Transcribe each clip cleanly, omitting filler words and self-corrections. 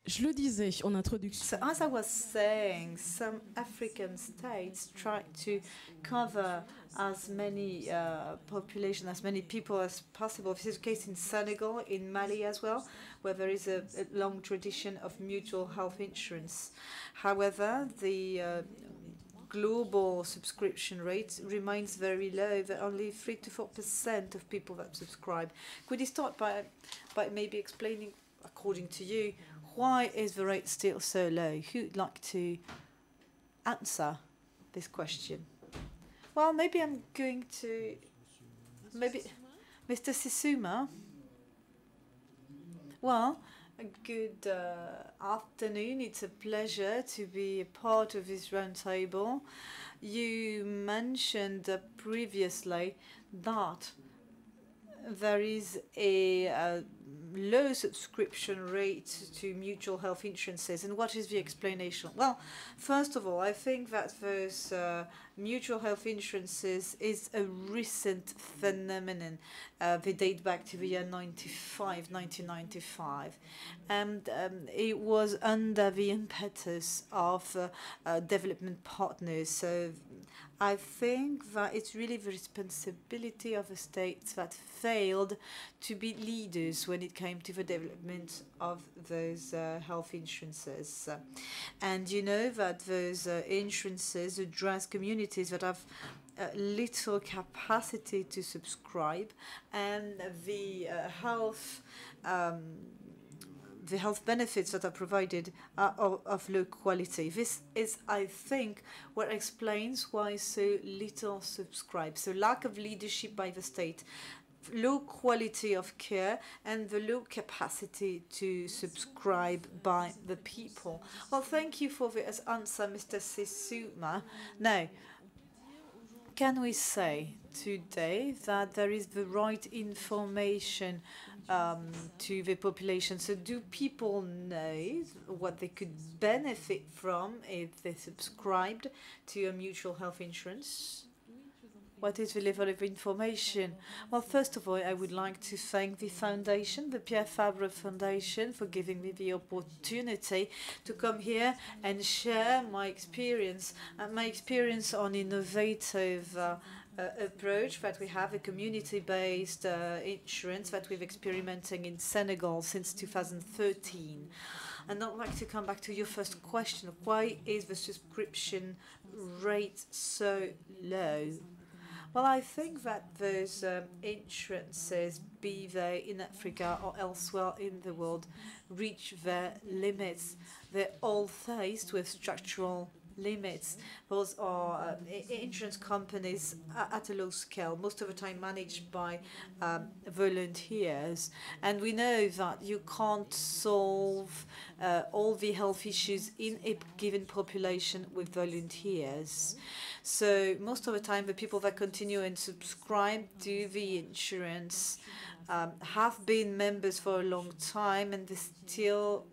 Je le disais en introduction. So as I was saying, some African states try to cover as many population, as many people as possible. This is the case in Senegal, in Mali as well, where there is a long tradition of mutual health insurance. However, the global subscription rate remains very low. There are only 3 to 4% of people that subscribe. Could you start by maybe explaining, according to you, why is the rate still so low? Who'd like to answer this question? Well, maybe I'm going to... Maybe Mr. Sissouma? Well, good afternoon. It's a pleasure to be a part of this roundtable. You mentioned previously that there is a low subscription rate to mutual health insurances. And what is the explanation? Well, first of all, I think that those mutual health insurances is a recent phenomenon. They date back to the year 1995. And it was under the impetus of development partners. So I think that it's really the responsibility of the states that failed to be leaders when it came to the development of those health insurances. And you know that those insurances address communities that have little capacity to subscribe, and the health benefits that are provided are of low quality. This is, I think, what explains why so little subscribe. So lack of leadership by the state, low quality of care, and the low capacity to subscribe by the people. Well, thank you for this answer, Mr. Sissouma. Now, can we say today that there is the right information to the population? So do people know what they could benefit from if they subscribed to a mutual health insurance? What is the level of information? Well, first of all, I would like to thank the foundation, the Pierre Fabre Foundation, for giving me the opportunity to come here and share my experience on innovative approach that we have, a community-based insurance that we're experimenting in Senegal since 2013. And I'd like to come back to your first question. Why is the subscription rate so low? Well, I think that those insurances, be they in Africa or elsewhere in the world, reach their limits. They're all faced with structural limits. Those are insurance companies at a low scale, most of the time managed by volunteers. And we know that you can't solve all the health issues in a given population with volunteers. So most of the time, the people that continue and subscribe to the insurance have been members for a long time, and they still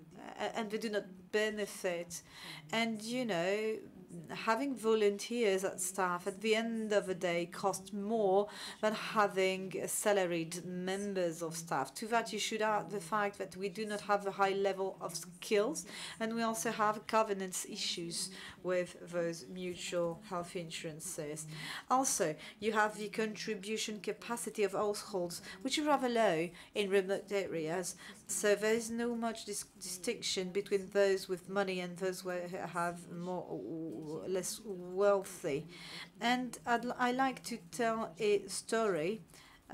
and they do not benefit. And you know, having volunteers as staff at the end of the day costs more than having salaried members of staff. To that, you should add the fact that we do not have a high level of skills, and we also have governance issues with those mutual health insurances. Also, you have the contribution capacity of households, which are rather low in remote areas. So there is no much distinction between those with money and those who have less wealthy. And I like to tell a story.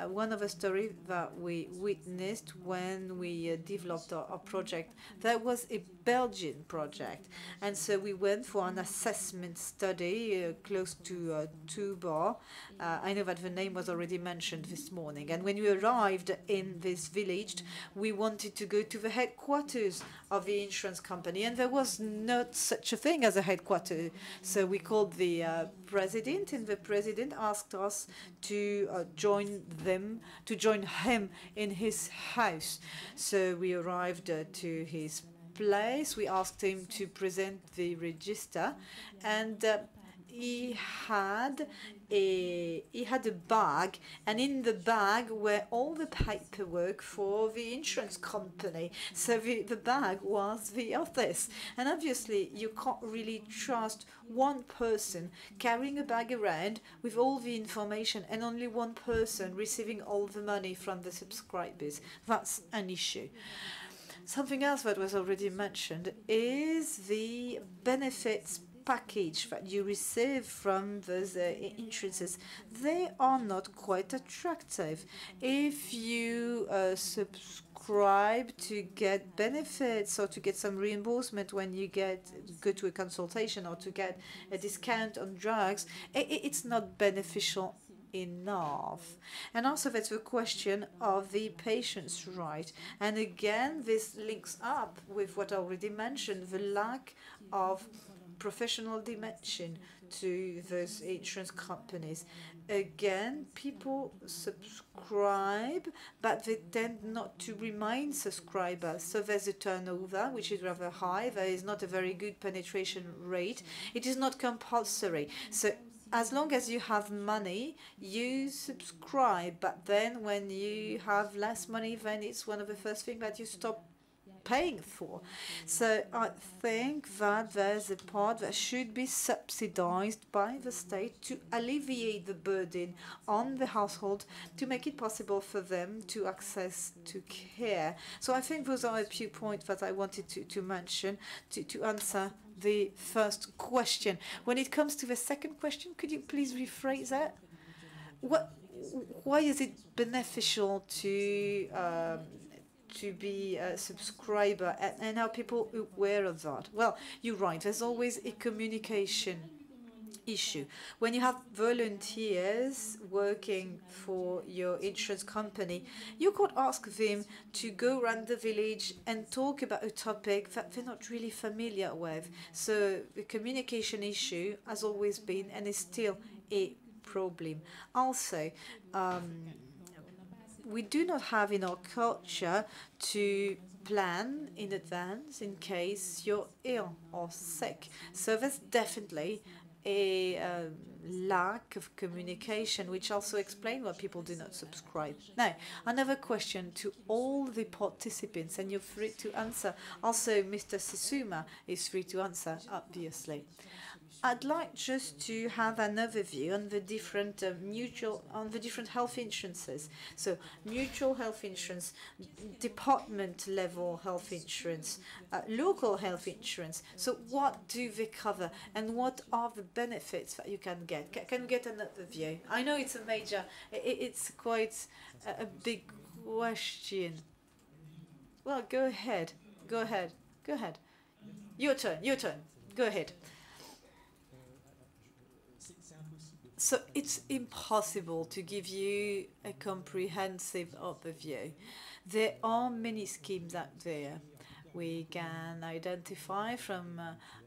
One of the stories that we witnessed when we developed our project. That was a Belgian project, and so we went for an assessment study close to Touba. I know that the name was already mentioned this morning. And when we arrived in this village, we wanted to go to the headquarters of the insurance company, and there was not such a thing as a headquarters. So we called the president, and the president asked us to join him in his house. So we arrived to his place. We asked him to present the register, and he had a bag, and in the bag were all the paperwork for the insurance company. So the bag was the office, and obviously you can't really trust one person carrying a bag around with all the information and only one person receiving all the money from the subscribers. That's an issue. Something else that was already mentioned is the benefits package that you receive from those insurances. They are not quite attractive. If you subscribe to get benefits or to get some reimbursement when you go to a consultation or to get a discount on drugs, it's not beneficial enough. And also that's the question of the patient's right. And again, this links up with what I already mentioned, the lack of professional dimension to those insurance companies. Again, people subscribe, but they tend not to remain subscribers. So there's a turnover, which is rather high. There is not a very good penetration rate. It is not compulsory. So as long as you have money, you subscribe. But then when you have less money, then it's one of the first things that you stop paying for. So I think that there's a part that should be subsidized by the state to alleviate the burden on the household, to make it possible for them to access to care. So I think those are a few points that I wanted to mention to answer the first question. When it comes to the second question, could you please rephrase that? Why is it beneficial to be a subscriber, and are people aware of that? Well, you're right, there's always a communication issue. When you have volunteers working for your insurance company, you could ask them to go around the village and talk about a topic that they're not really familiar with. So the communication issue has always been and is still a problem. Also, we do not have in our culture to plan in advance in case you're ill or sick. So there's definitely a lack of communication, which also explains why people do not subscribe. Now, another question to all the participants, and you're free to answer. Also, Mr. Sissouma is free to answer, obviously. I'd like just to have an overview on the different different health insurances. So mutual health insurance, department level health insurance, local health insurance. So what do they cover, and what are the benefits that you can get? Can we get an overview? I know it's a major, it's quite a big question. Well, go ahead. Go ahead. Go ahead. Your turn. Your turn. Go ahead. So it's impossible to give you a comprehensive overview. There are many schemes out there. We can identify from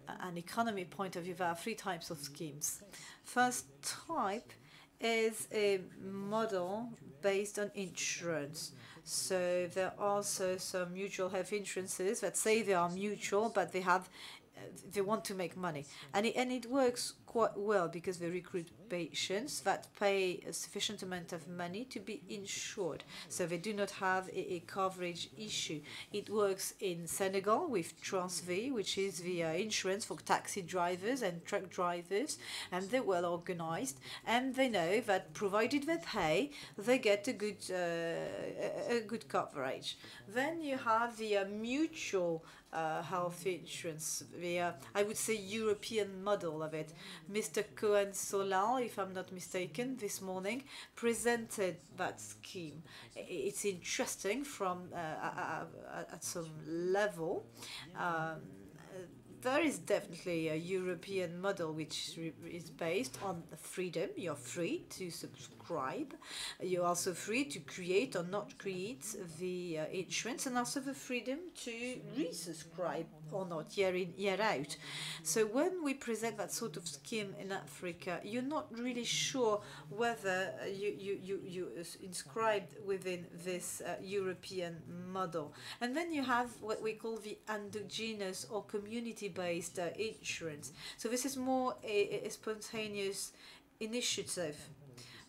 an economy point of view, there are three types of schemes. First type is a model based on insurance. So there are also some mutual health insurances that say they are mutual, but they want to make money, and it works quite well because they recruit patients that pay a sufficient amount of money to be insured, so they do not have a coverage issue. It works in Senegal with Transv, which is the insurance for taxi drivers and truck drivers, and they're well organized, and they know that provided they pay, they get a good coverage. Then you have the mutual health insurance, I would say European model of it. Mr. Cohen-Solal, if I'm not mistaken, this morning presented that scheme. It's interesting from at some level. There is definitely a European model which is based on freedom. You're free to subscribe. You're also free to create or not create the insurance, and also the freedom to resubscribe or not, year in, year out. So when we present that sort of scheme in Africa, you're not really sure whether you inscribed within this European model. And then you have what we call the endogenous or community-based insurance. So this is more a spontaneous initiative.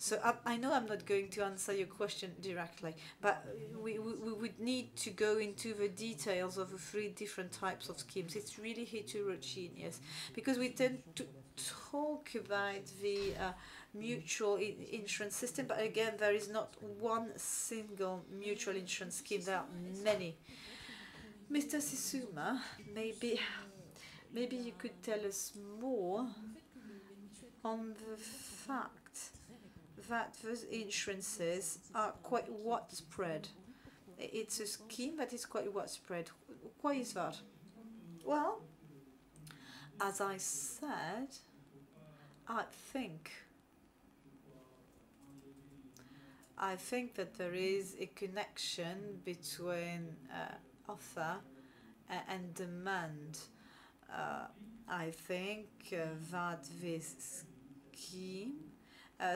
So I know I'm not going to answer your question directly, but we would need to go into the details of the 3 different types of schemes. It's really heterogeneous because we tend to talk about the mutual insurance system, but again, there is not one single mutual insurance scheme. There are many. Mr. Sissouma, maybe you could tell us more on the fact that those insurances are quite widespread. It's a scheme that is quite widespread. Why is that? Well, as I said, I think that there is a connection between offer and demand. I think that this scheme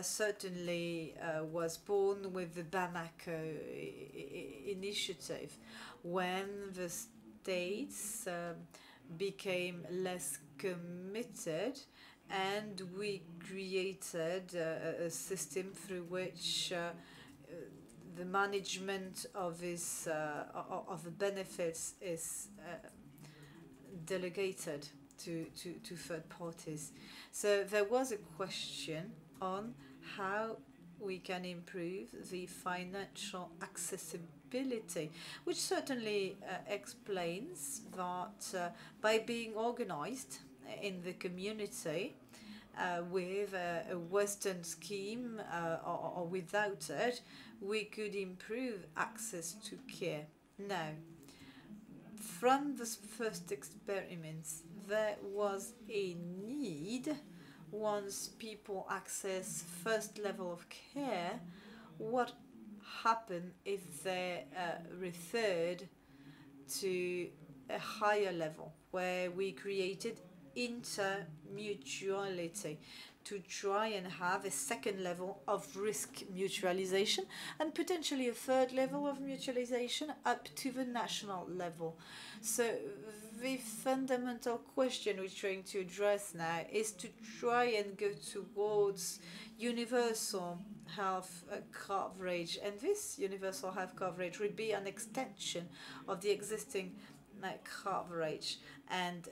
certainly was born with the Bamako initiative, when the states became less committed, and we created a system through which the management of this of the benefits is delegated to third parties. So there was a question on how we can improve the financial accessibility, which certainly explains that by being organized in the community with a Western scheme or without it, we could improve access to care. Now, from the first experiments, there was a need. Once people access first level of care, what happened if they referred to a higher level, where we created intermutuality to try and have a second level of risk mutualization and potentially a third level of mutualization up to the national level. So the fundamental question we're trying to address now is to try and go towards universal health coverage, and this universal health coverage would be an extension of the existing coverage, and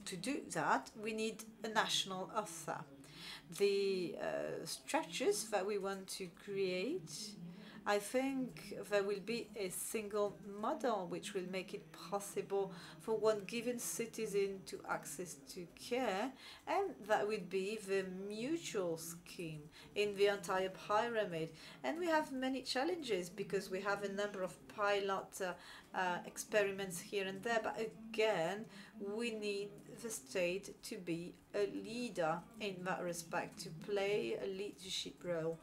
to do that we need a national offer. The structures that we want to create, I think there will be a single model which will make it possible for one given citizen to access to care, and that would be the mutual scheme in the entire pyramid. And we have many challenges because we have a number of pilot experiments here and there, but again, we need the state to be a leader in that respect, to play a leadership role.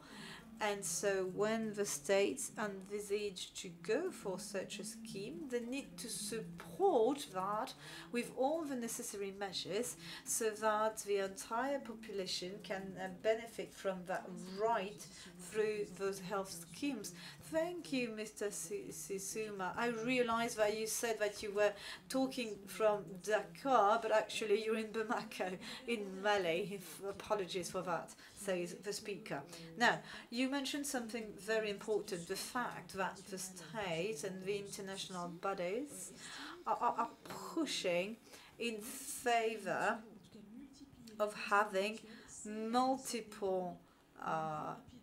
And so when the states envisage to go for such a scheme, they need to support that with all the necessary measures so that the entire population can benefit from that right through those health schemes. Thank you, Mr. Sissouma. I realized that you said that you were talking from Dakar, but actually you're in Bamako, in Mali. Apologies for that, says the speaker. Now, you mentioned something very important, the fact that the state and the international bodies are pushing in favor of having multiple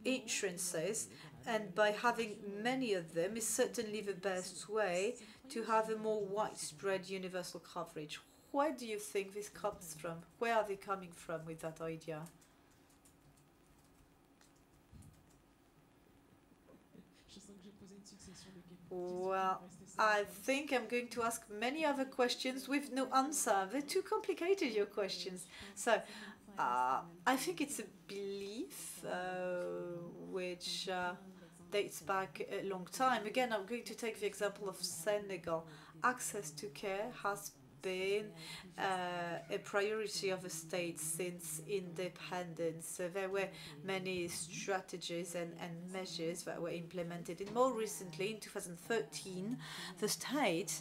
insurances, and by having many of them is certainly the best way to have a more widespread universal coverage. Where do you think this comes from? Where are they coming from with that idea? Well, I think I'm going to ask many other questions with no answer. They're too complicated, your questions. So, I think it's a belief which dates back a long time. Again, I'm going to take the example of Senegal. Access to care has been a priority of the state since independence. So there were many strategies and measures that were implemented. And more recently, in 2013, the state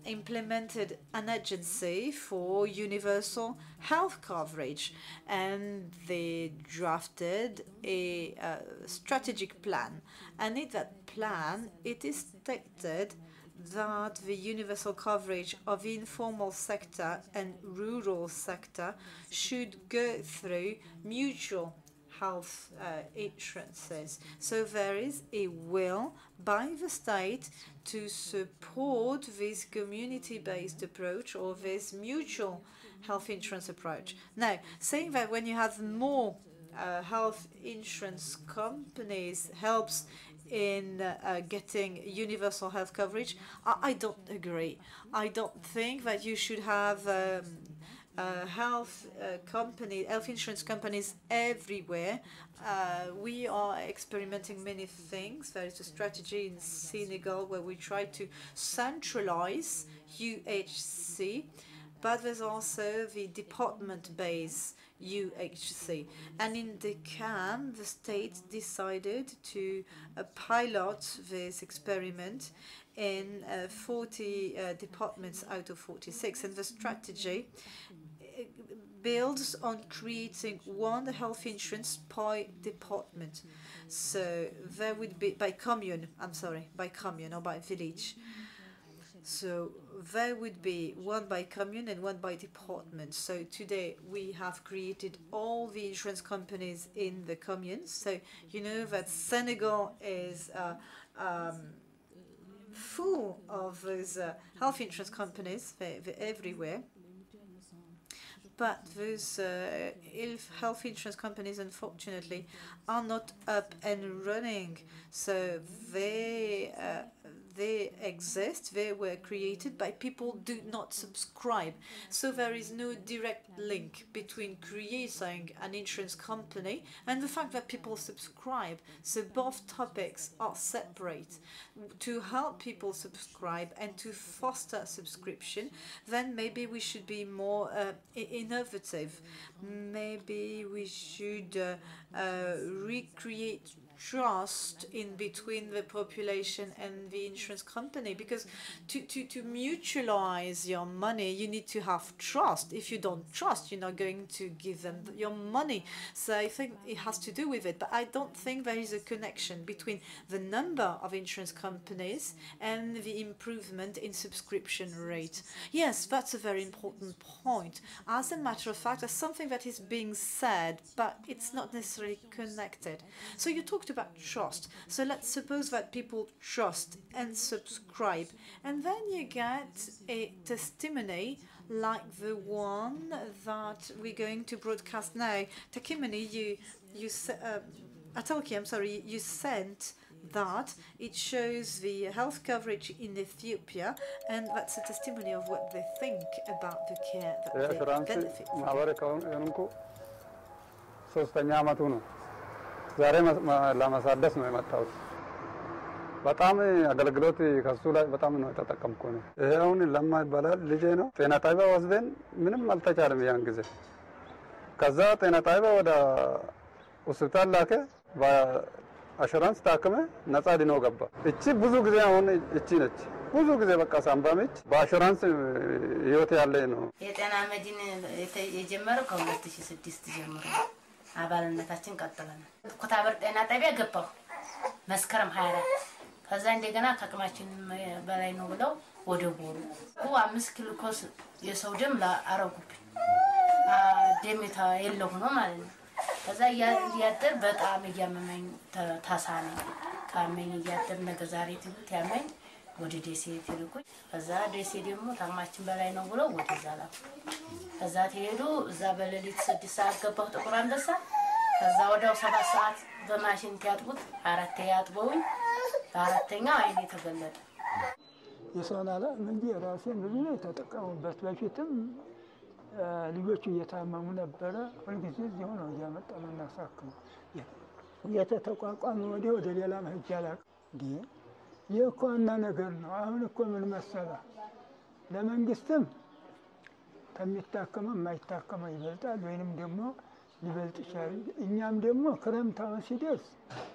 implemented an agency for universal health coverage, and they drafted a strategic plan. And in that plan, it is stated that the universal coverage of the informal sector and rural sector should go through mutual health insurances. So there is a will by the state to support this community-based approach or this mutual health insurance approach. Now, saying that when you have more health insurance companies helps in getting universal health coverage, I don't agree. I don't think that you should have health insurance companies everywhere. We are experimenting many things. There is a strategy in Senegal where we try to centralize UHC, but there's also the department-based UHC. And in the CAM, the state decided to pilot this experiment in 40 departments out of 46. And the strategy builds on creating one health insurance per department. So there would be by commune or by village. So there would be one by commune and one by department. So today we have created all the insurance companies in the communes. So you know that Senegal is full of those health insurance companies. They're everywhere. But those health insurance companies, unfortunately, are not up and running. So they exist. They were created by people who do not subscribe. So there is no direct link between creating an insurance company and the fact that people subscribe. So both topics are separate. To help people subscribe and to foster subscription, then maybe we should be more innovative. Maybe we should recreate trust in between the population and the insurance company, because to mutualize your money, you need to have trust. If you don't trust, you're not going to give them your money. So I think it has to do with it, but I don't think there is a connection between the number of insurance companies and the improvement in subscription rate. Yes, that's a very important point. As a matter of fact, that's something that is being said, but it's not necessarily connected. So you talked about trust. So let's suppose that people trust and subscribe, and then you get a testimony like the one that we're going to broadcast now. Takimani, Atakelti, I'm sorry, you sent that. It shows the health coverage in Ethiopia, and that's a testimony of what they think about the care that they benefit from. ዛሬ ለማሳደስ ነው የመጣሁት። በጣም አገልግሎት ከሱ ላይ በጣም ነው ተጠቀምኩ ነው። ይሄውን ለማ ይባላል ልጄ ነው። ጤና ጣቢያ ወስደን ምንም አልተቻለም ያን ጊዜ። ከዛ ጤና ጣቢያ ወደ ሆስፒታል ላከ። በአሹራንስ ታከመ፣ ነፃ ድኖ ገባ። እቺ ብዙ ጊዜ አሁን እቺ ነች ብዙ ጊዜ በቃ ሳምባምች በአሹራንስ ህይወት ያለ ነው። የጤና መድን የጀመረው ከ2006 ጀምሮ አባልነታችን ቀጥለናል። ኩታበር ጤና ጣቢያ ገባሁ መስከረም 24 ከዛ እንደገና ከአቅማችን በላይ ነው ብለው ወደ ቦሩ 5 ኪሎ ኮስ የሰው ደም አረጉብኝ። ደምታ የለው ነው ማለት ነው። ከዛ ያደር በጣም እያመመኝ ታሳነ ካመኝ ያደር ነገ ዛሬ ትሉት ያመኝ ወደ ደሴ ትልኩኝ። ከዛ ደሴ ደግሞ ታማችን በላይ ነው ብለው ወደዛ ላኩ። ከዛ ተሄዱ እዛ በሌሊት 6 ሰዓት ገባሁ ጥቁር አንበሳ። ከዛ ወዲያው 7 ሰዓት በማሽን ያጥቡት 4 ያጥበውኝ በአራተኛው አይኔ ተገለጠ። የሶናላ እንጂ ራሴን ብዙ ነው ተጠቀሙበት። በፊትም ልጆቹ እየታመሙ ነበረ። ሁልጊዜ እዚሁ ነው እያመጣን እናሳክም። የተቋቋመ ወደ ሌላ መሄጃ ላክ እንዴ የኮና ነገር ነው። አሁን እኮ ምን መሰላ ለመንግስትም ከሚታከመው የማይታከመው ይበልጣል ወይንም ደግሞ ሊበልጥ ይችላል። እኛም ደግሞ ክረምታው ሲደርስ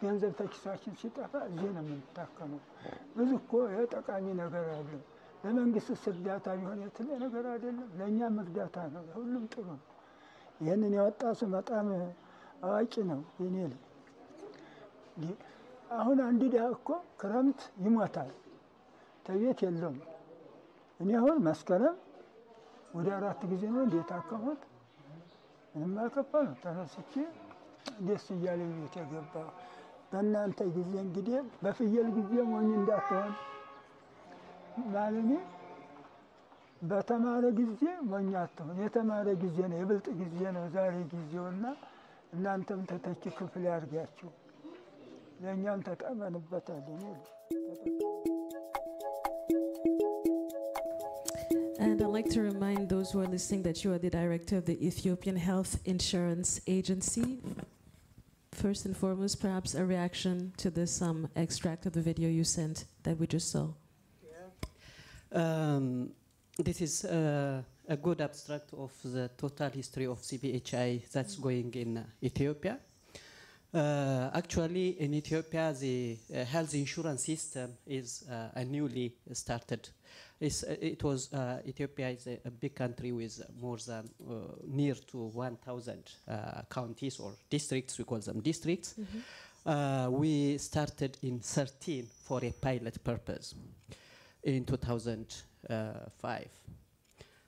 ገንዘብ ተኪሳችን ሲጠፋ እዚህ ነው የምንታከመው። ብዙ እኮ ጠቃሚ ነገር አለ። ለመንግስት እርዳታ ቢሆን የተለየ ነገር አይደለም፣ ለእኛም እርዳታ ነው። ሁሉም ጥሩ ነው። ይህንን ያወጣ ሰው በጣም አዋቂ ነው። የኔ ልጅ አሁን አንድ ድሃ እኮ ክረምት ይሞታል፣ ተቤት የለውም። እኔ አሁን መስከረም ወደ 4 ጊዜ ነው እንደታከምኩት። ምንም አልከፋም። ተነስቼ ደስ እያለኝ ቤት የገባሁ። በእናንተ ጊዜ እንግዲህ በፍየል ጊዜ ሞኝ እንዳትሆን ማለት በተማረ ጊዜ ሞኝ አትሆን። የተማረ ጊዜ ነው፣ የብልጥ ጊዜ ነው ዛሬ ጊዜውና እናንተም ተተኪ ክፍል ያድርጋችሁ። ለእኛም ተጠመንበታለን። And I'd like to remind those who are listening that you are the director of the Ethiopian Health Insurance Agency. First and foremost, perhaps a reaction to this extract of the video you sent that we just saw. This is a good abstract of the total history of CBHI that's going in Ethiopia. Actually, in Ethiopia, the health insurance system is a newly started. Ethiopia is a big country with more than near to 1,000 counties or districts. We call them districts. We started in 13 for a pilot purpose in 2005.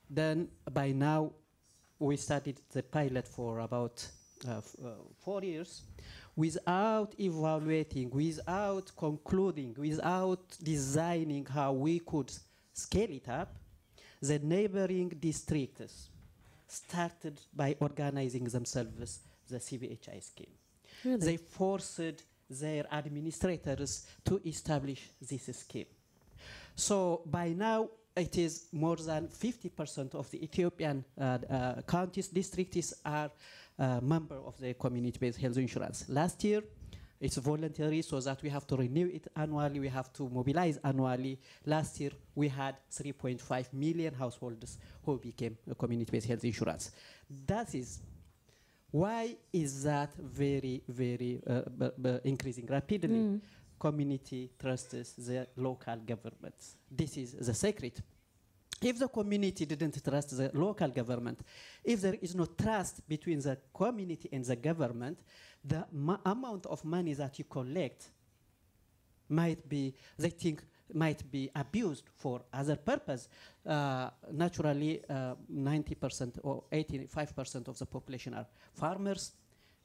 Then by now, we started the pilot for about 4 years without evaluating, without concluding, without designing how we could scale it up. The neighboring districts started by organizing themselves the CBHI scheme. Really? They forced their administrators to establish this scheme. So by now, it is more than 50% of the Ethiopian counties, districts are member of the community-based health insurance. Last year, it's voluntary, so that we have to renew it annually. We have to mobilize annually. Last year, we had 3.5 million households who became a community-based health insurance. That is, why is that very, very increasing rapidly? Community trusts the local governments. This is the secret. If the community didn't trust the local government, if there is no trust between the community and the government, the amount of money that you collect might be, they think, might be abused for other purpose. Naturally, 90% or 85% of the population are farmers.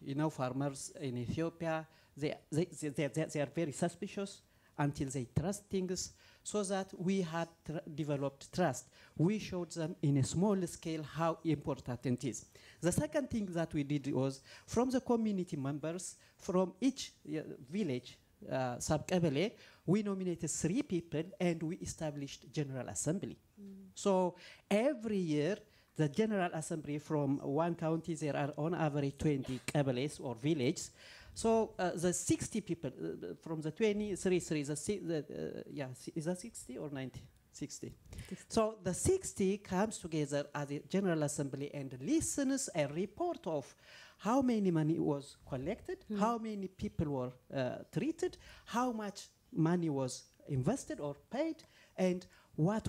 You know, farmers in Ethiopia, they are very suspicious until they trust things, so that we had developed trust. We showed them in a small scale how important it is. The second thing that we did was, from the community members, from each village, sub-kabele, we nominated 3 people and we established General Assembly. So every year, the General Assembly from one county, there are on average 20 kabeles or villages. So the 60 people from the 23, is that 60 or 90? 60. So the 60 comes together as a General Assembly and listens a report of how many money was collected, how many people were treated, how much money was invested or paid, and what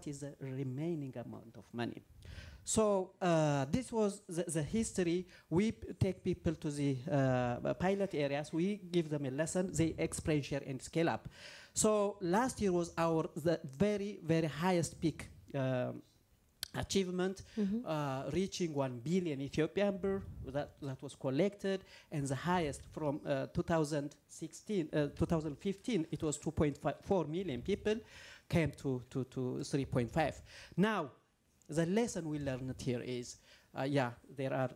is the remaining amount of money. So this was the history. We take people to the pilot areas. We give them a lesson. They explain, share, and scale up. So last year was the very, very highest peak achievement, reaching 1 billion Ethiopian birr that was collected, and the highest from 2015, it was 2.4 million people, came to 3.5. Now, the lesson we learned here is, there are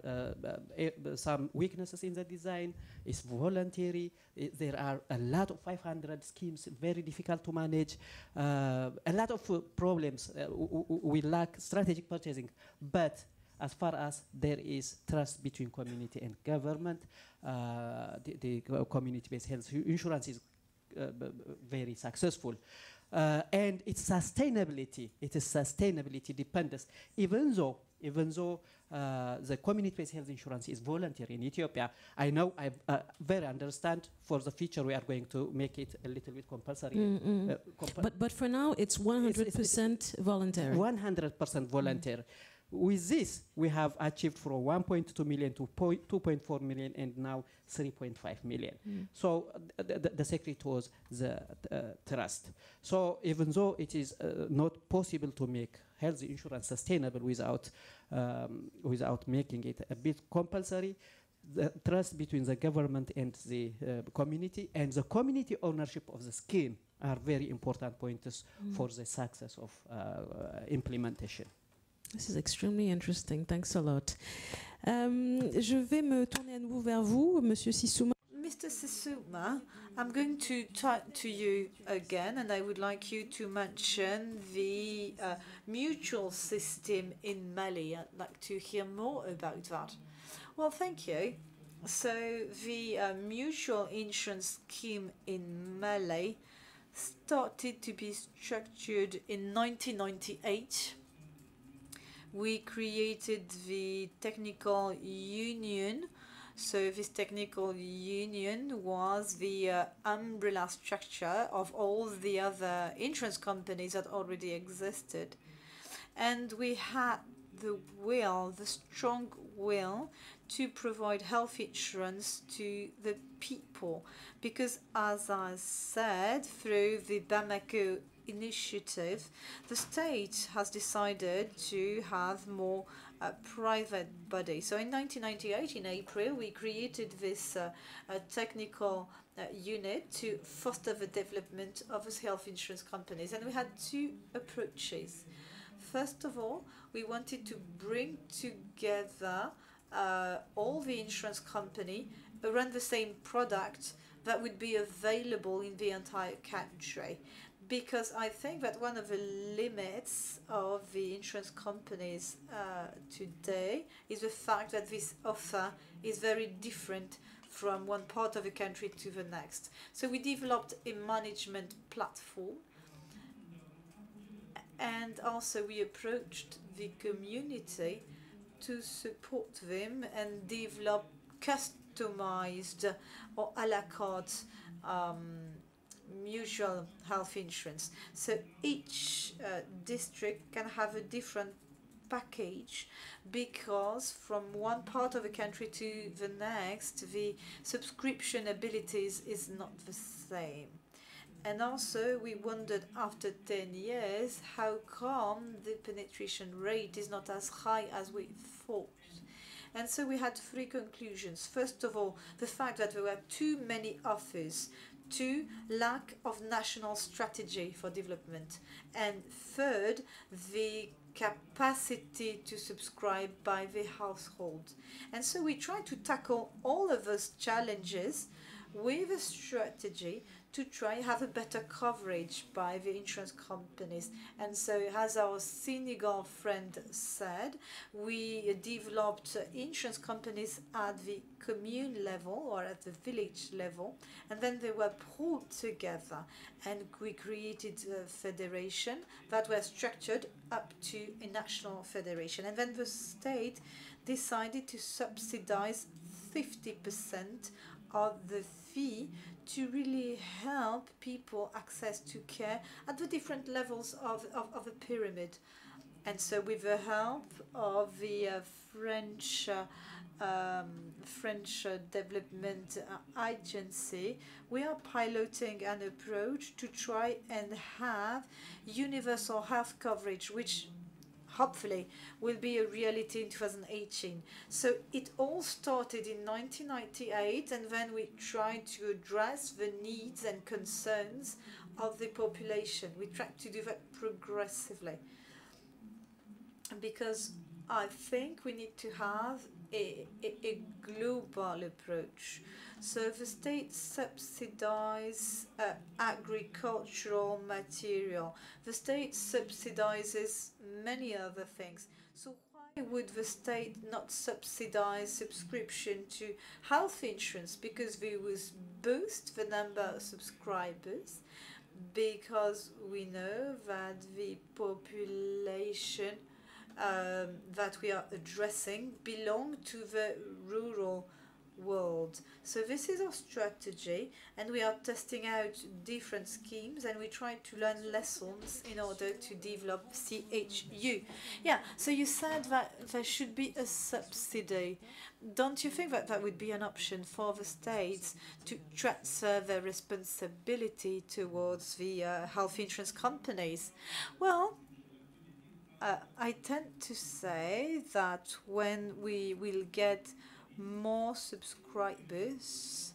some weaknesses in the design. It's voluntary. There are a lot of 500 schemes, very difficult to manage. A lot of problems. We lack strategic purchasing. But as far as there is trust between community and government, the community-based health insurance is very successful. And its sustainability, depends. Even though even though the community-based health insurance is voluntary in Ethiopia, I know I very understand for the future we are going to make it a little bit compulsory. But for now, it's 100% voluntary. 100% voluntary. With this, we have achieved from 1.2 million to 2.4 million and now 3.5 million. So the secret was the trust. So even though it is not possible to make health insurance sustainable without making it a bit compulsory, the trust between the government and the community and the community ownership of the scheme are very important points for the success of implementation. This is extremely interesting. Thanks a lot. Je vais me tourner à nouveau vers vous, Monsieur Sissouma. Mr. Sissouma, I'm going to talk to you again, and I would like you to mention the mutual system in Mali. I'd like to hear more about that. Well, thank you. So the mutual insurance scheme in Mali started to be structured in 1998. We created the technical union. So this technical union was the umbrella structure of all the other insurance companies that already existed. And we had the will, the strong will, to provide health insurance to the people. Because as I said, through the Bamako initiative, the state has decided to have more private body. So in 1998, in April, we created this technical unit to foster the development of health insurance companies. And we had two approaches. First of all, we wanted to bring together all the insurance company around the same product that would be available in the entire country. Because I think that one of the limits of the insurance companies today is the fact that this offer is very different from one part of the country to the next. So we developed a management platform, and also we approached the community to support them and develop customized or a la carte mutual health insurance. So each district can have a different package, because from one part of the country to the next, the subscription abilities is not the same. And also we wondered, after 10 years, how come the penetration rate is not as high as we thought. And so we had three conclusions. First of all, the fact that there were too many offers. Two, lack of national strategy for development. And third, the capacity to subscribe by the household. And so we tried to tackle all of those challenges with a strategy to try have a better coverage by the insurance companies. And so, as our Senegal friend said, we developed insurance companies at the commune level or at the village level, and then they were pulled together, and we created a federation that was structured up to a national federation. And then the state decided to subsidize 50% of the fee to really help people access to care at the different levels of the pyramid. And so with the help of the French Development Agency, we are piloting an approach to try and have universal health coverage, which hopefully will be a reality in 2018. So it all started in 1998, and then we tried to address the needs and concerns of the population. We tried to do that progressively, because I think we need to have a global approach. So the state subsidizes agricultural material. The state subsidizes many other things. So why would the state not subsidize subscription to health insurance? Because we would boost the number of subscribers, because we know that the population that we are addressing belong to the rural world. So this is our strategy, and we are testing out different schemes, and we try to learn lessons in order to develop CHU. Yeah, so you said that there should be a subsidy. Don't you think that that would be an option for the states to transfer their responsibility towards the health insurance companies? Well, I tend to say that when we will get more subscribers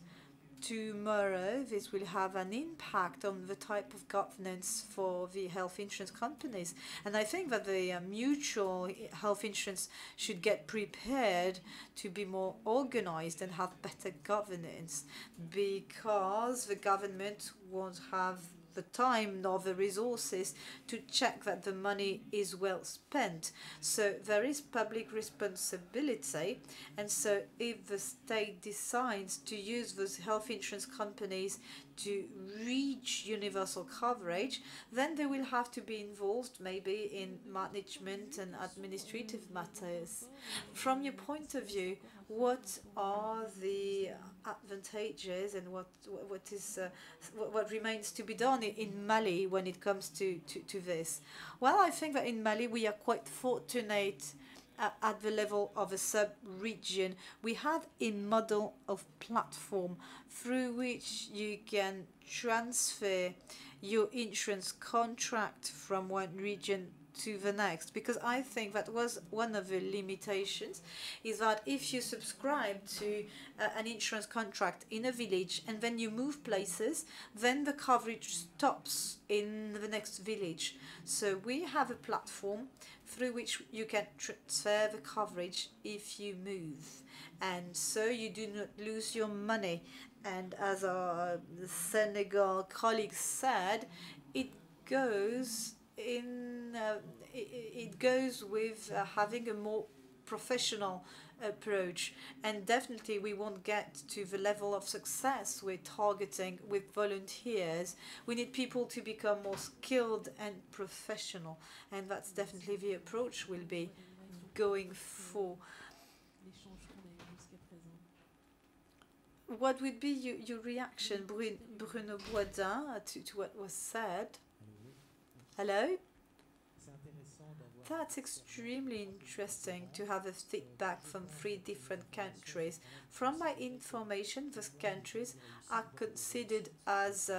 tomorrow, this will have an impact on the type of governance for the health insurance companies. And I think that the mutual health insurance should get prepared to be more organized and have better governance, because the government won't have the time nor the resources to check that the money is well spent. So there is public responsibility, and so if the state decides to use those health insurance companies to reach universal coverage, then they will have to be involved maybe in management and administrative matters. From your point of view, what are the advantages and what remains to be done in Mali when it comes to this? Well, I think that in Mali we are quite fortunate at the level of a sub-region. We have a model of platform through which you can transfer your insurance contract from one region to the next, because I think that was one of the limitations, is that if you subscribe to an insurance contract in a village and then you move places, then the coverage stops in the next village. So we have a platform through which you can transfer the coverage if you move, and so you do not lose your money. And as our Senegal colleague said, it goes with having a more professional approach, and definitely we won't get to the level of success we're targeting with volunteers. We need people to become more skilled and professional, and that's definitely the approach we'll be going for. What would be your reaction, Bruno Boidin, to what was said? Hello? That's extremely interesting to have a feedback from 3 different countries. From my information, those countries are considered as,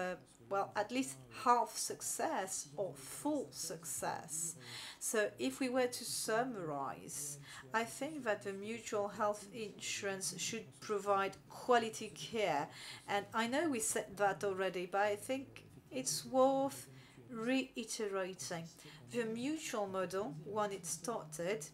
well, at least half success or full success. So if we were to summarize, I think that the mutual health insurance should provide quality care. And I know we said that already, but I think it's worth reiterating. The mutual model, when it started,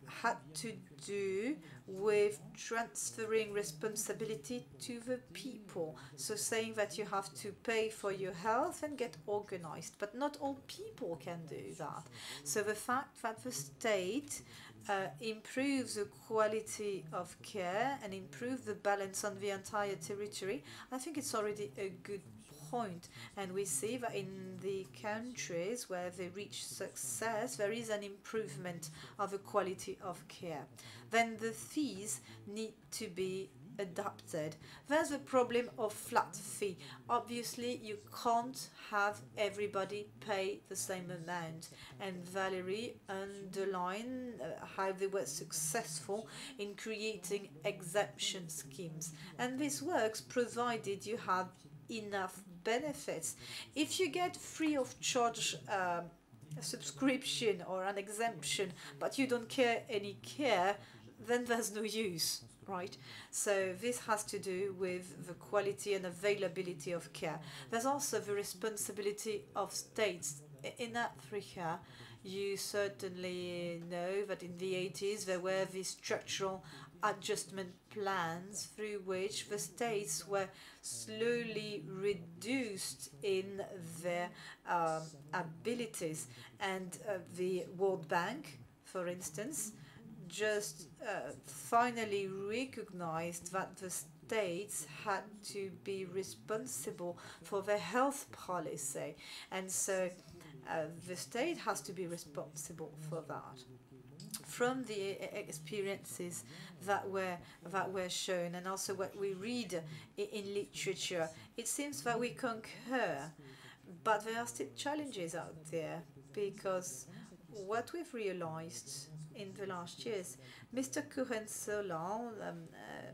had to do with transferring responsibility to the people. So saying that you have to pay for your health and get organized, but not all people can do that. So the fact that the state improves the quality of care and improves the balance on the entire territory, I think it's already a good point. And we see that in the countries where they reach success, there is an improvement of the quality of care. Then the fees need to be adapted. There's a problem of flat fee. Obviously, you can't have everybody pay the same amount. And Valerie underlined how they were successful in creating exemption schemes. And this works provided you have enough benefits. If you get free of charge a subscription or an exemption, but you don't care any care, then there's no use, right? So this has to do with the quality and availability of care. There's also the responsibility of states. In Africa, you certainly know that in the 80s there were these structural adjustment plans through which the states were slowly reduced in their abilities. And the World Bank, for instance, just finally recognized that the states had to be responsible for their health policy. And so the state has to be responsible for that. From the experiences that were shown, and also what we read in literature, it seems that we concur, but there are still challenges out there, because what we've realized in the last years, Mr. Cohen-Solan,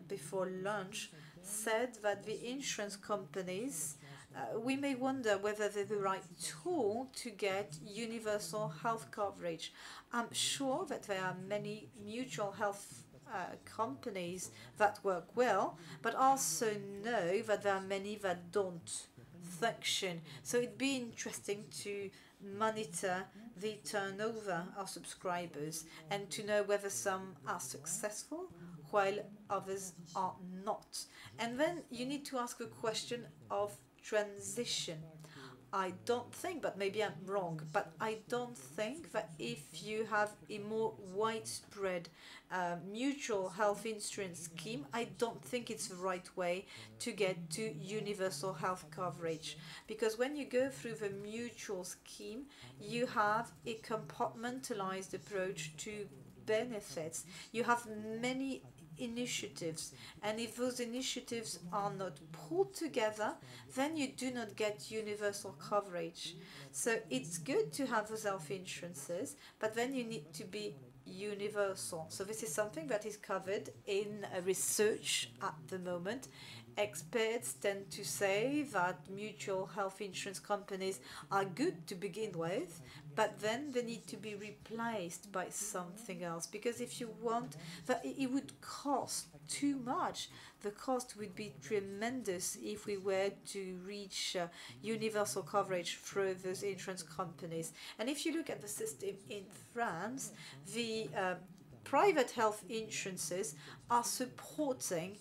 before lunch, said that the insurance companies, we may wonder whether they're the right tool to get universal health coverage. I'm sure that there are many mutual health companies that work well, but also know that there are many that don't function. So it'd be interesting to monitor the turnover of subscribers and to know whether some are successful while others are not. And then you need to ask the question of transition. I don't think, but maybe I'm wrong, but I don't think that if you have a more widespread mutual health insurance scheme, I don't think it's the right way to get to universal health coverage. Because when you go through the mutual scheme, you have a compartmentalized approach to benefits. You have many initiatives, and if those initiatives are not pulled together, then you do not get universal coverage. So it's good to have those health insurances, but then you need to be universal. So this is something that is covered in research at the moment. Experts tend to say that mutual health insurance companies are good to begin with, but then they need to be replaced by something else, because if you want, that it would cost too much. The cost would be tremendous if we were to reach universal coverage through those insurance companies. And if you look at the system in France, the private health insurances are supporting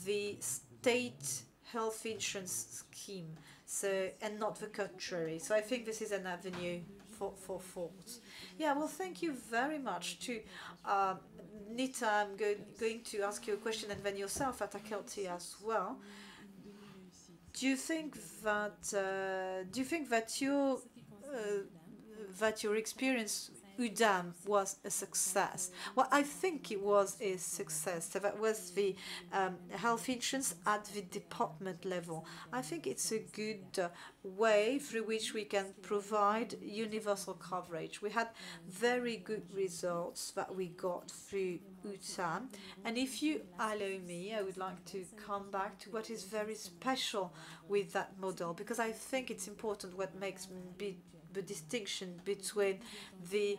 the state health insurance scheme, so, and not the contrary. So I think this is an avenue for thought. Yeah, well, thank you very much. To Nita, I'm going to ask you a question, and then yourself, Atakelti, as well. Do you think that your experience UDAM was a success? Well, I think it was a success. So that was the health insurance at the department level. I think it's a good way through which we can provide universal coverage. We had very good results that we got through UDAM. And if you allow me, I would like to come back to what is very special with that model, because I think it's important what makes the distinction between the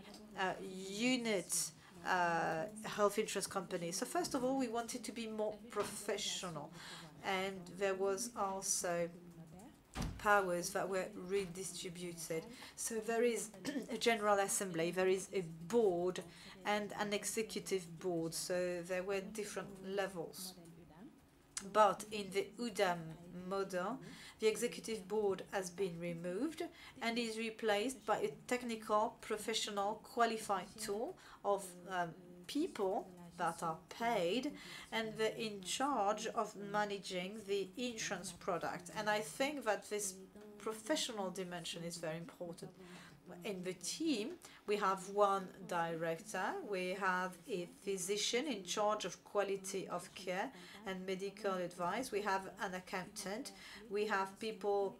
unit health insurance companies. So first of all, we wanted to be more professional, and there was also powers that were redistributed. So there is a general assembly, there is a board and an executive board, so there were different levels. But in the UDAM model, the executive board has been removed and is replaced by a technical, professional, qualified tool of people that are paid, and they're in charge of managing the insurance product. And I think that this professional dimension is very important. In the team, we have one director, we have a physician in charge of quality of care and medical advice, we have an accountant, we have people,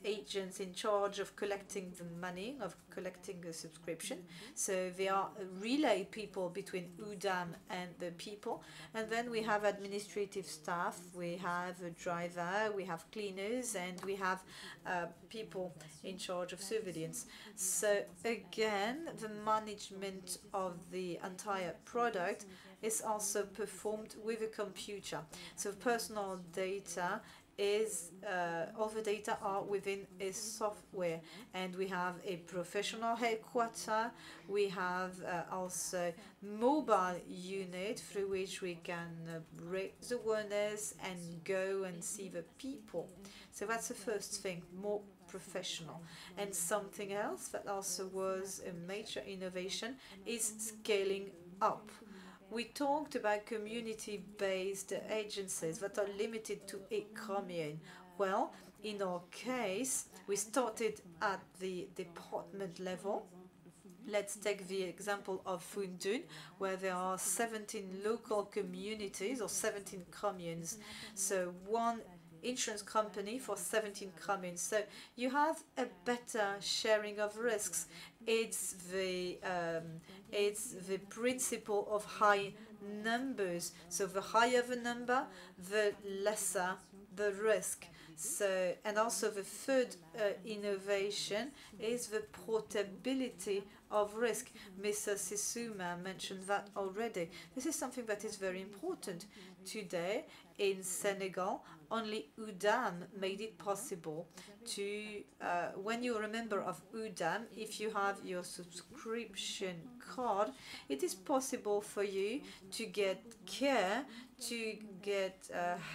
agents in charge of collecting the money, of collecting the subscription. So they are relay people between UDAM and the people. And then we have administrative staff, we have a driver, we have cleaners, and we have people in charge of surveillance. So again, the management of the entire product is also performed with a computer. So personal data is, all the data are within a software, and we have a professional headquarter, we have also mobile unit through which we can raise awareness and go and see the people. So that's the first thing, more professional. And something else that also was a major innovation is scaling up. We talked about community-based agencies that are limited to a commune. well. In our case, we started at the department level. Let's take the example of Foundiougne, where there are 17 local communities or 17 communes. So one insurance company for 17 communes. So you have a better sharing of risks. It's the principle of high numbers. So the higher the number, the lesser the risk. So, and also the third innovation is the portability of risk. Mr. Sissouma mentioned that already. This is something that is very important. Today in Senegal, only UDAM made it possible to, when you're a member of UDAM, if you have your subscription card, it is possible for you to get care, to get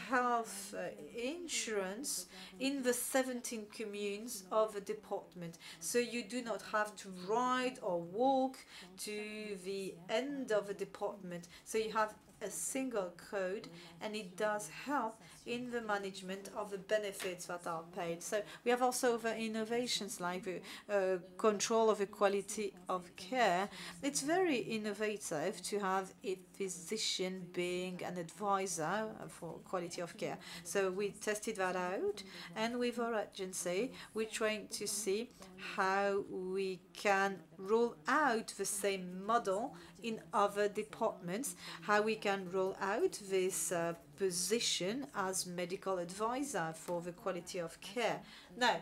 health insurance in the 17 communes of the department. So you do not have to ride or walk to the end of the department. So you have a single code, and it does help in the management of the benefits that are paid. So we have also the innovations like the control of the quality of care. It's very innovative to have a physician being an advisor for quality of care. So we tested that out, and with our agency, we're trying to see how we can roll out the same model in other departments, how we can roll out this position as medical advisor for the quality of care. Now,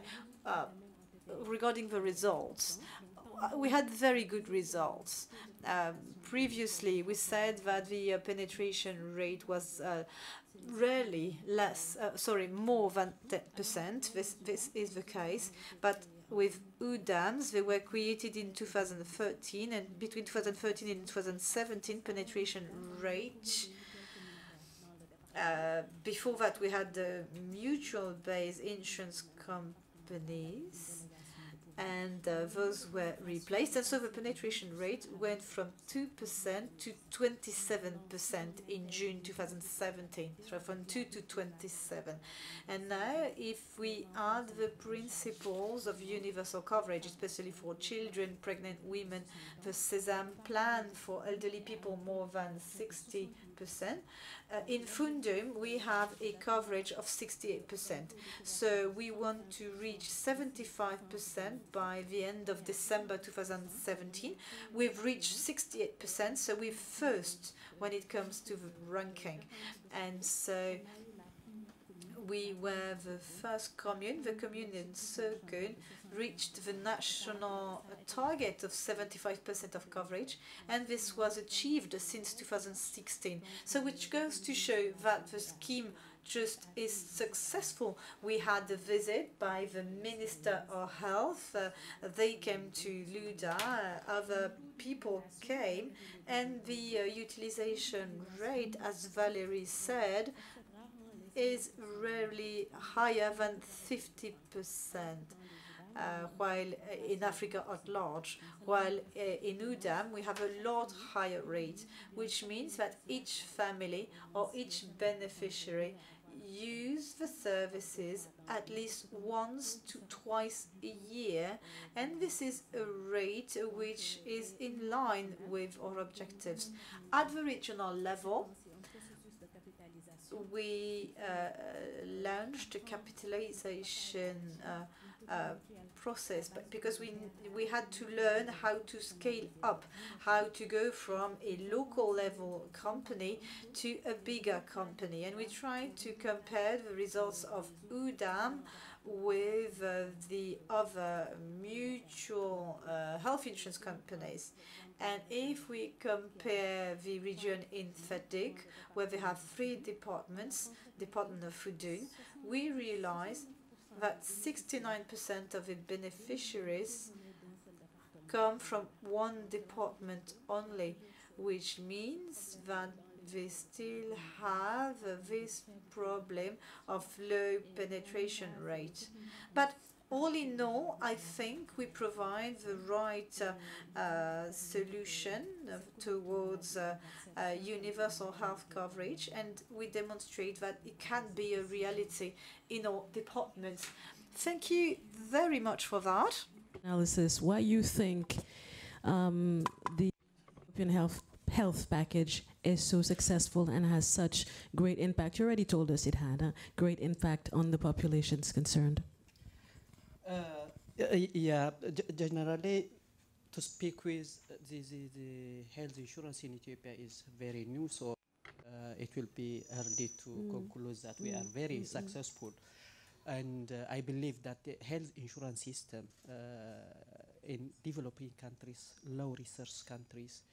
regarding the results, we had very good results. Previously, we said that the penetration rate was more than 10%. This is the case, but with UDAMs, they were created in 2013, and between 2013 and 2017, penetration rate. Before that, we had the mutual-based insurance companies, and those were replaced, and so the penetration rate went from 2% to 27% in June 2017, so from 2 to 27. And now, if we add the principles of universal coverage, especially for children, pregnant women, the Sesame plan for elderly people more than 60%, in Foundiougne, we have a coverage of 68%. So we want to reach 75% by the end of December 2017. We've reached 68%, so we're first when it comes to the ranking. And so we were the first commune. The commune in second reached the national target of 75% of coverage, and this was achieved since 2016. So which goes to show that the scheme just is successful. We had a visit by the Minister of Health. They came to Luda, other people came, and the utilization rate, as Valerie said, is rarely higher than 50%, while in Africa at large, while in UDAM we have a lot higher rate, which means that each family or each beneficiary use the services at least once to twice a year, and this is a rate which is in line with our objectives. At the regional level, we launched a capitalization process, but because we had to learn how to scale up, how to go from a local level company to a bigger company, and we tried to compare the results of UDAM with the other mutual health insurance companies. And if we compare the region in FEDIC, where they have 3 departments, Department of Foundiougne, we realize that 69% of the beneficiaries come from one department only, which means that they still have this problem of low penetration rate. But all in all, I think we provide the right solution towards universal health coverage, and we demonstrate that it can be a reality in our departments. Thank you very much for that. Analysis, why you think the European health package is so successful and has such great impact. You already told us it had a great impact on the populations concerned. Yeah, generally, to speak with the health insurance in Ethiopia is very new, so it will be early to conclude that we are very successful. And I believe that the health insurance system in developing countries, low resource countries,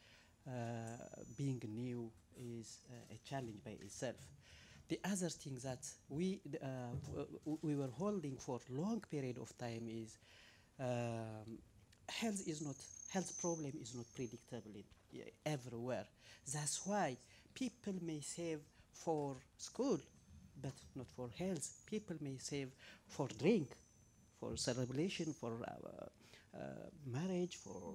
being new is a challenge by itself. The other thing that we were holding for long period of time is health problem is not predictable everywhere. That's why people may save for school, but not for health. People may save for drink, for celebration, for marriage. For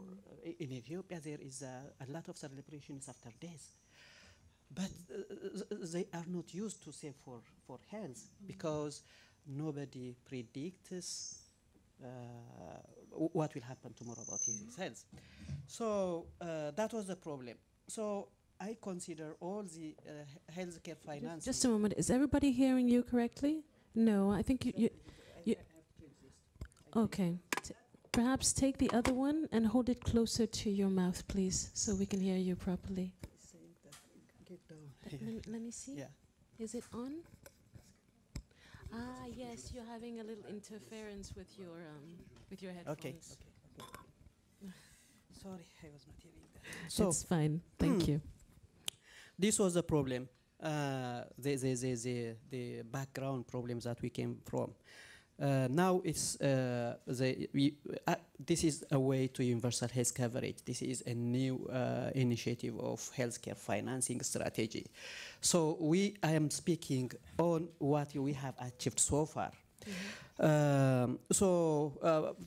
in Ethiopia there is a lot of celebrations after death, but they are not used to save for health because nobody predicts what will happen tomorrow about his health. So that was the problem. So I consider all the healthcare finance. Just a moment. Is everybody hearing you correctly? No, I think you okay. Perhaps take the other one and hold it closer to your mouth, please, so we can hear you properly. Let me see. Yeah. Is it on? Ah, yes. You're having a little interference with your headphones. Okay. Sorry, I was not hearing that. So it's fine. Thank you. This was the problem. The background problems that we came from. Now it's this is a way to universal health coverage. This is a new initiative of healthcare financing strategy. So I am speaking on what we have achieved so far.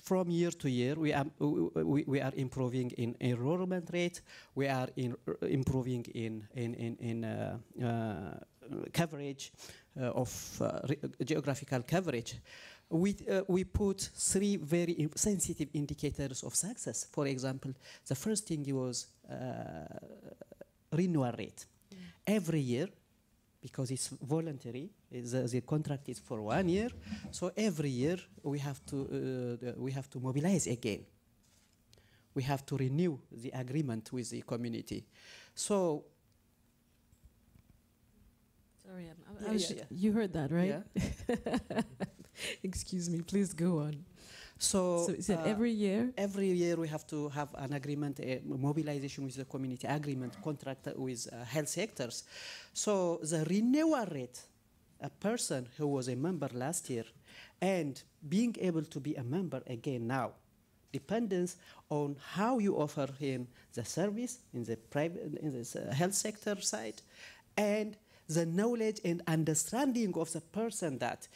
From year to year, we are improving in enrollment rate. We are improving in coverage of geographical coverage. We put 3 very sensitive indicators of success. For example, the first thing was renewal rate. Every year, because it's voluntary, the contract is for 1 year, so every year we have to mobilize again. We have to renew the agreement with the community. So. Sorry, you heard that, right? Yeah. Excuse me, please go on. So is it every year? Every year we have to have an agreement, a mobilization with the community, agreement, contract with health sectors. So the renewal rate, a person who was a member last year and being able to be a member again now, depends on how you offer him the service in the private, in the health sector side, and the knowledge and understanding of the person that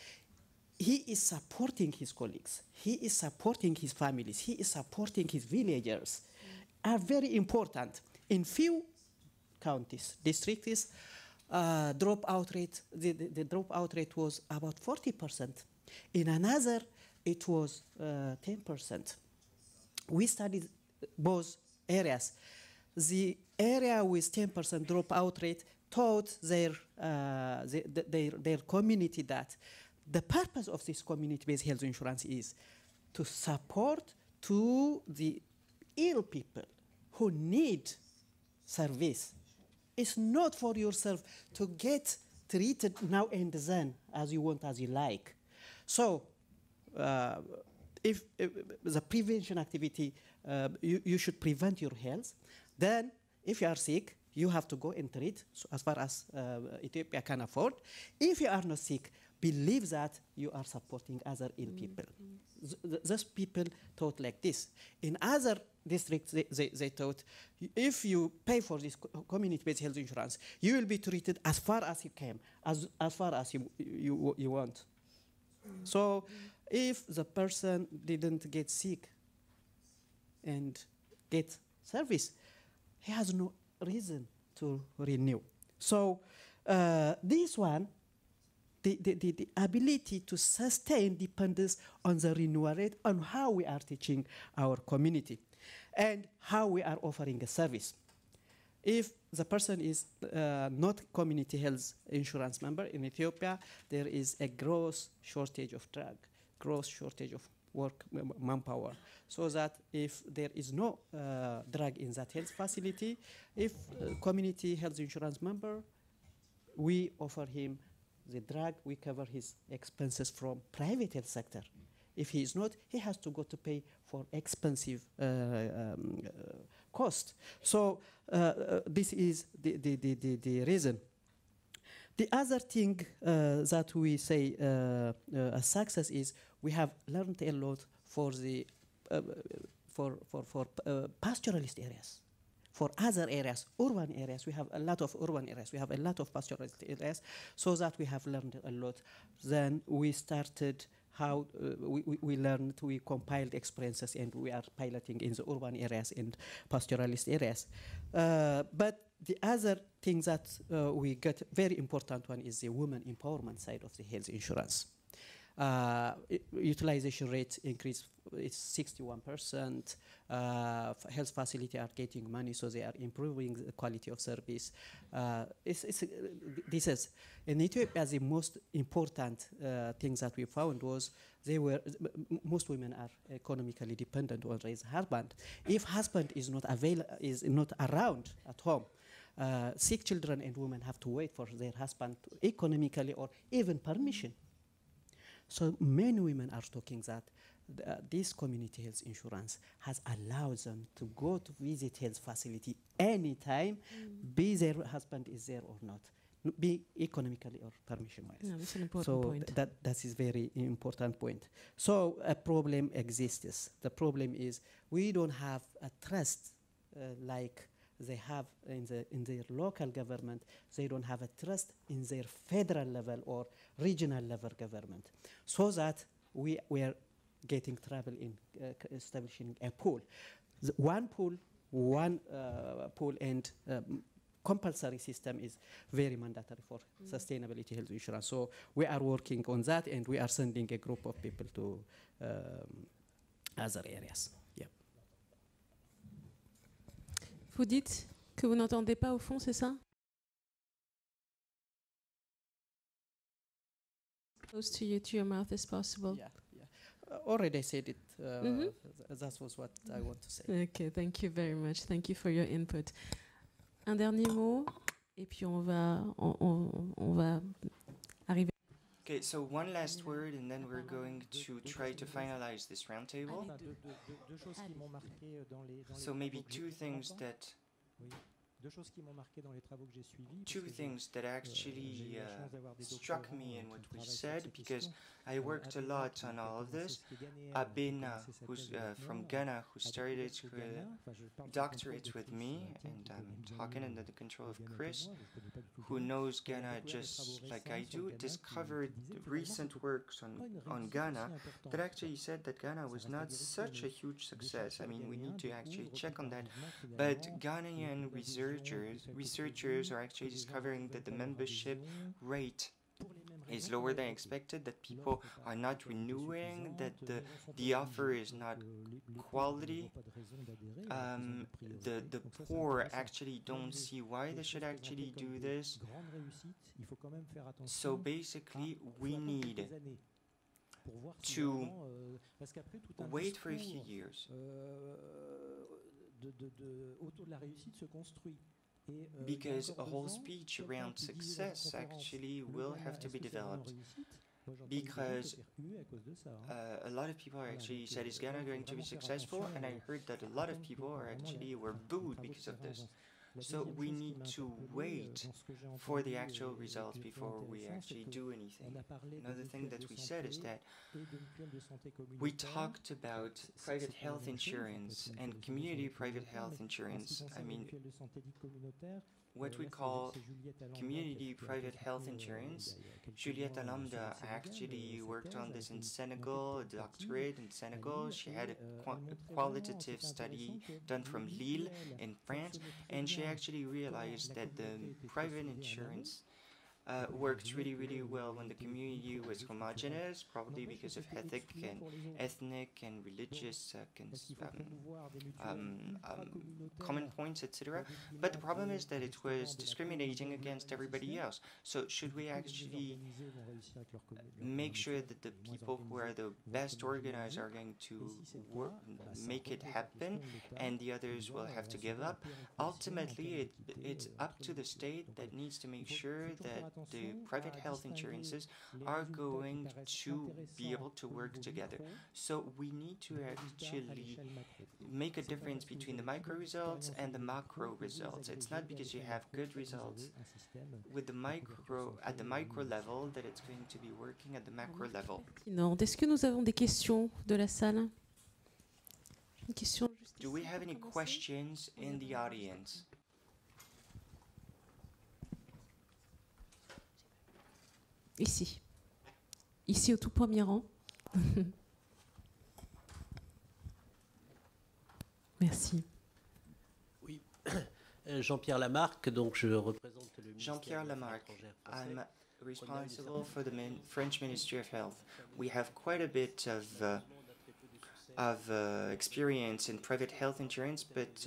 he is supporting his colleagues, he is supporting his families, he is supporting his villagers, are very important. In few counties, districts, dropout rate, the dropout rate was about 40%. In another, it was 10%. We studied both areas. The area with 10% dropout rate taught their community that the purpose of this community-based health insurance is to support to the ill people who need service. It's not for yourself to get treated now and then as you want, as you like. So if the prevention activity, you should prevent your health. Then if you are sick, you have to go and treat as far as Ethiopia can afford. If you are not sick, believe that you are supporting other ill people. Those people thought like this. In other districts, they thought, if you pay for this community-based health insurance, you will be treated as far as you can, as far as you want. So If the person didn't get sick and get service, he has no reason to renew. So this one, the ability to sustain depends on the renewal rate, on how we are teaching our community and how we are offering a service. If the person is not community health insurance member in Ethiopia, there is a gross shortage of drug, gross shortage of work manpower, so that if there is no drug in that health facility, if community health insurance member, we offer him the drug, we cover his expenses from private health sector. If he is not, he has to go to pay for expensive cost. So this is the reason. The other thing that we say a success is we have learned a lot for the pastoralist areas. For other areas, urban areas, we have a lot of urban areas. We have a lot of pastoralist areas, so that we have learned a lot. Then we started how we learned, we compiled experiences, and we are piloting in the urban areas and pastoralist areas. But the other thing that we get very important one is the women empowerment side of the health insurance. Utilization rate increase is 61%. Health facility are getting money, so they are improving the quality of service. This is in Ethiopia the most important thing that we found was most women are economically dependent on their husband. If husband is not around at home, sick children and women have to wait for their husband economically or even permission. So many women are talking that this community health insurance has allowed them to go to visit health facility anytime, be their husband is there or not, be economically or permission-wise. No, that's an important point. That is very important point. So a problem exists. The problem is we don't have a trust like they have in their local government. They don't have a trust in their federal level or regional level government. So that we were getting trouble in establishing a pool. One pool, and compulsory system is very mandatory for sustainability health insurance. So we are working on that, and we are sending a group of people to other areas. Yeah. Vous dites que vous n'entendez pas au fond, c'est ça? Close to you, to your mouth as possible. Yeah. Already I said it. That was what I want to say. Okay, thank you very much. Thank you for your input. Un dernier mot, et puis on va arriver. Okay, so one last word, and then we're going to try to finalize this roundtable. So maybe two things that actually struck me in what we said, because I worked a lot on all of this. Abreha, who's from Ghana, who started doctorate with me, and I'm talking under the control of Chris, who knows Ghana just like I do, discovered recent works on Ghana that actually said that Ghana was not such a huge success. I mean, we need to actually check on that, but Ghanaian researchers are actually discovering that the membership rate is lower than expected, that people are not renewing, that the offer is not quality. The poor actually don't see why they should actually do this. So basically, we need to wait for a few years. Because a whole speech around success actually will have to be developed, because a lot of people are actually said, is Ghana going to be successful? And I heard that a lot of people are actually were booed because of this. So we need to wait for the actual results before we actually do anything. Another thing that we said is that we talked about private health insurance and community private health insurance. I mean, what we call community private health insurance. Juliette Lambda actually worked on this in Senegal, a doctorate in Senegal. She had a qualitative study done from Lille in France, and she actually realized that the private insurance worked really, really well when the community was homogeneous, probably because of ethnic and religious common points, etc. But the problem is that it was discriminating against everybody else. So should we actually make sure that the people who are the best organized are going to make it happen and the others will have to give up? Ultimately, it's up to the state that needs to make sure that the private health insurances are going to be able to work together. So we need to actually make a difference between the micro results and the macro results. It's not because you have good results with the micro at the micro level that it's going to be working at the macro level. Est-ce que nous avons des questions de la salle? Une question juste Do we have any questions in the audience? Ici. Ici au tout premier rang. Merci. Oui, Jean-Pierre Lamarck, donc je représente le Jean-Pierre Lamarck. I'm responsible for the French Ministry of Health. We have quite a bit of experience in private health insurance, but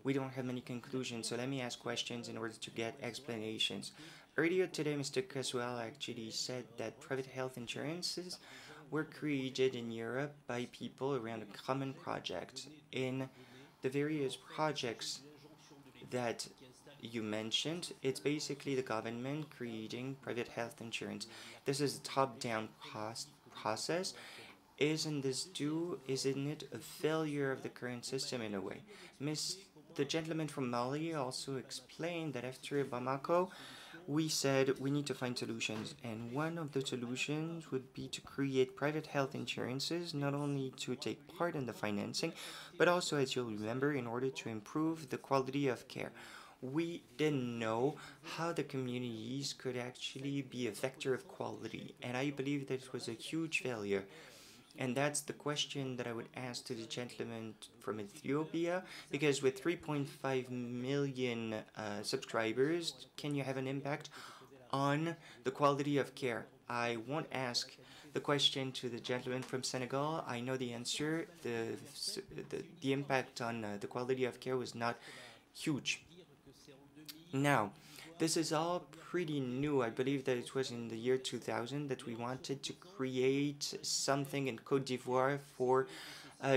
we don't have many conclusions. So let me ask questions in order to get explanations. Earlier today, Mr. Caswell actually said that private health insurances were created in Europe by people around a common project. In the various projects that you mentioned, it's basically the government creating private health insurance. This is a top-down process. Isn't it a failure of the current system in a way? The gentleman from Mali also explained that after Bamako, we said we need to find solutions, and one of the solutions would be to create private health insurances, not only to take part in the financing, but also, as you'll remember, in order to improve the quality of care. We didn't know how the communities could actually be a vector of quality, and I believe that it was a huge failure. And that's the question that I would ask to the gentleman from Ethiopia, because with 3.5 million subscribers, can you have an impact on the quality of care? I won't ask the question to the gentleman from Senegal. I know the answer. The impact on the quality of care was not huge. Now, this is all pretty new. I believe that it was in the year 2000 that we wanted to create something in Côte d'Ivoire for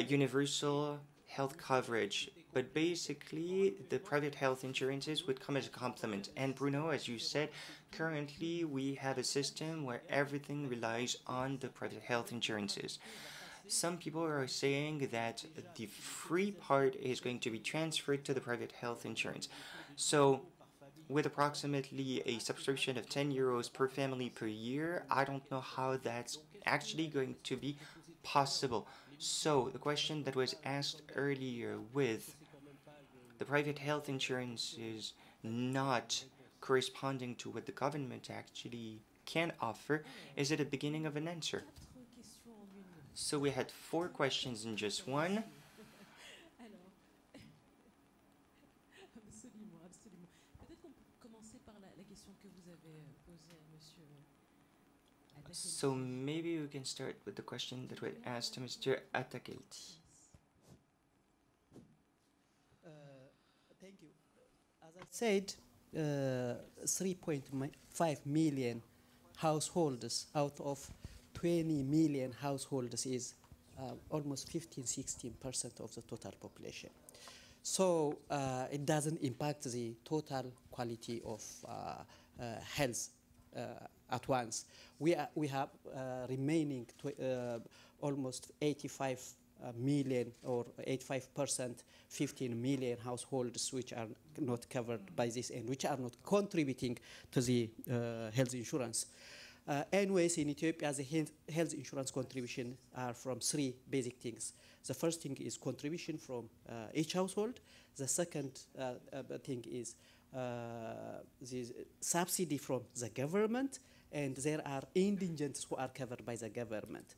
universal health coverage. But basically, the private health insurances would come as a complement. And Bruno, as you said, currently we have a system where everything relies on the private health insurances. Some people are saying that the free part is going to be transferred to the private health insurance. So, with approximately a subscription of 10 euros per family per year, I don't know how that's actually going to be possible. So the question that was asked earlier, with the private health insurance is not corresponding to what the government actually can offer, is it a beginning of an answer? So we had 4 questions in just one. So maybe we can start with the question that was asked to Mr. Atakelti. Thank you. As I said, 3.5 million households out of 20 million households is almost 15–16% of the total population. So it doesn't impact the total quality of health at once. We have remaining almost 85 million or 85%, 15 million households which are not covered by this and which are not contributing to the health insurance. Anyways, in Ethiopia, the health insurance contribution are from three basic things. The first thing is contribution from each household. The second thing is the subsidy from the government, and there are indigents who are covered by the government.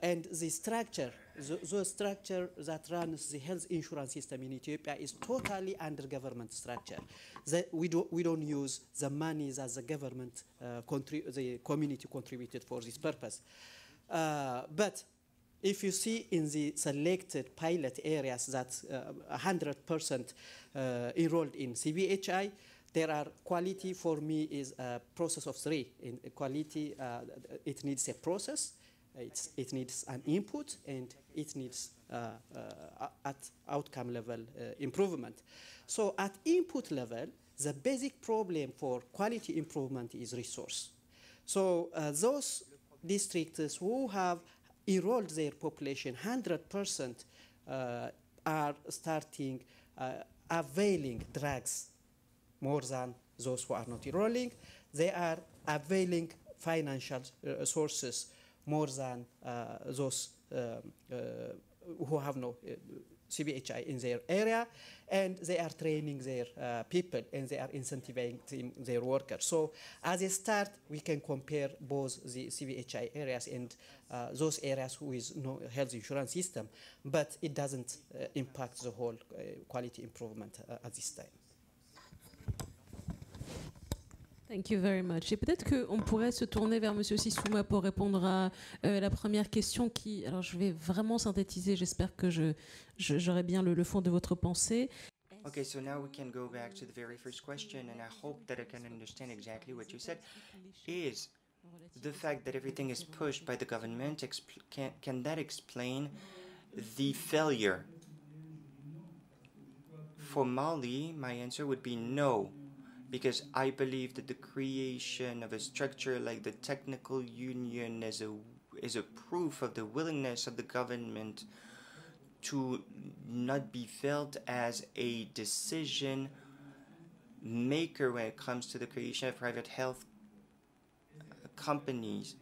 And the structure, the structure that runs the health insurance system in Ethiopia is totally under government structure. We don't use the money that the government, the community contributed for this purpose. But if you see in the selected pilot areas that 100% enrolled in CBHI, there are quality for me is a process of three. In quality, it needs a process. It needs an input, and it needs at outcome level improvement. So at input level, the basic problem for quality improvement is resource. So those districts who have enrolled their population 100% are starting availing drugs more than those who are not enrolling. They are availing financial sources more than those who have no CBHI in their area, and they are training their people, and they are incentivizing their workers. So as a start, we can compare both the CBHI areas and those areas with no health insurance system, but it doesn't impact the whole quality improvement at this time. Thank you very much. Et peut-être qu'on pourrait se tourner vers M. Sissouma pour répondre à la première question qui... Alors, je vais vraiment synthétiser. J'espère que j'aurai bien le fond de votre pensée. Okay, so now we can go back to the very first question, and I hope that I can understand exactly what you said. Is the fact that everything is pushed by the government, can that explain the failure? For Mali, my answer would be no. Because I believe that the creation of a structure like the technical union is a proof of the willingness of the government to not be felt as a decision maker when it comes to the creation of private health companies.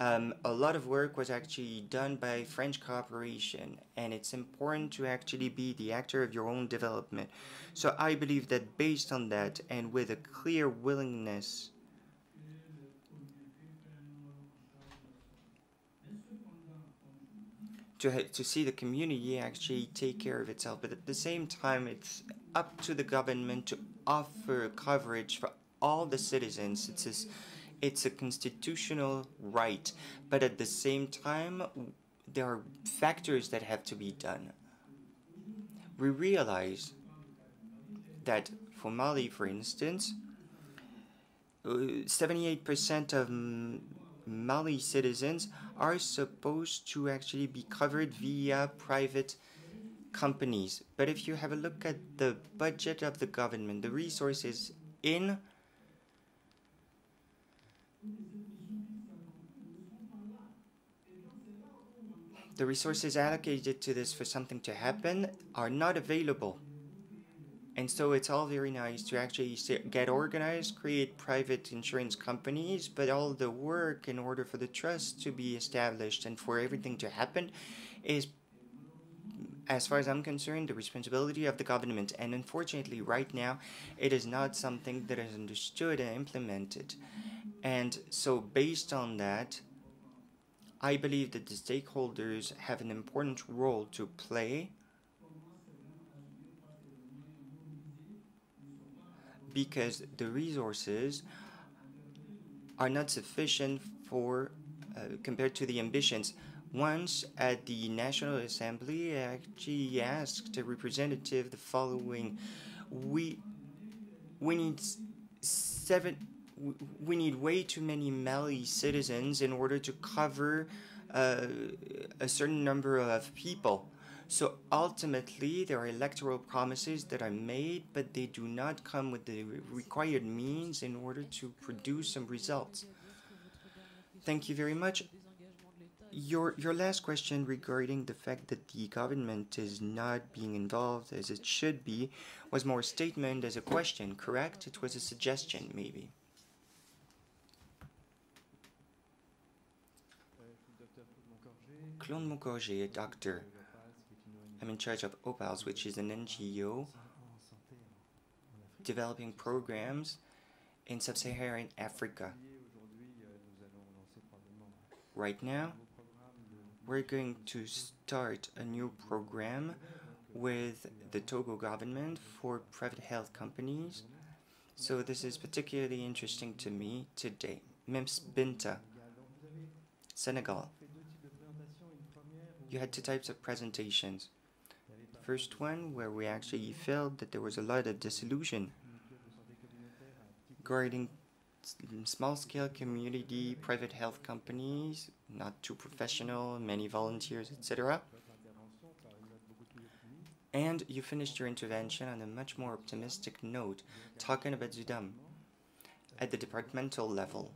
A lot of work was actually done by French cooperation, and it's important to actually be the actor of your own development. So I believe that based on that, and with a clear willingness to see the community actually take care of itself, but at the same time, it's up to the government to offer coverage for all the citizens. It's a constitutional right, but at the same time, there are factors that have to be done. We realize that for Mali, for instance, 78% of Mali citizens are supposed to actually be covered via private companies. But if you have a look at the budget of the government, the resources in the resources allocated to this for something to happen are not available. And so it's all very nice to actually get organized, create private insurance companies, but all the work in order for the trust to be established and for everything to happen is, as far as I'm concerned, the responsibility of the government. And unfortunately, right now, it is not something that is understood and implemented. And so based on that, I believe that the stakeholders have an important role to play, because the resources are not sufficient for compared to the ambitions. Once at the National Assembly, I actually asked a representative the following: we need way too many Mali citizens in order to cover a certain number of people. So ultimately, there are electoral promises that are made, but they do not come with the required means in order to produce some results. Thank you very much. Your last question regarding the fact that the government is not being involved as it should be was more a statement as a question, correct? It was a suggestion, maybe. Claude Moncorgé, a doctor. I'm in charge of OPALS, which is an NGO developing programs in sub-Saharan Africa. Right now, we're going to start a new program with the Togo government for private health companies. So this is particularly interesting to me today. MEMS Bineta, Senegal. You had two types of presentations. The first one where we actually felt that there was a lot of disillusion regarding small-scale community private health companies, not too professional, many volunteers, etc. And you finished your intervention on a much more optimistic note, talking about UDAM at the departmental level,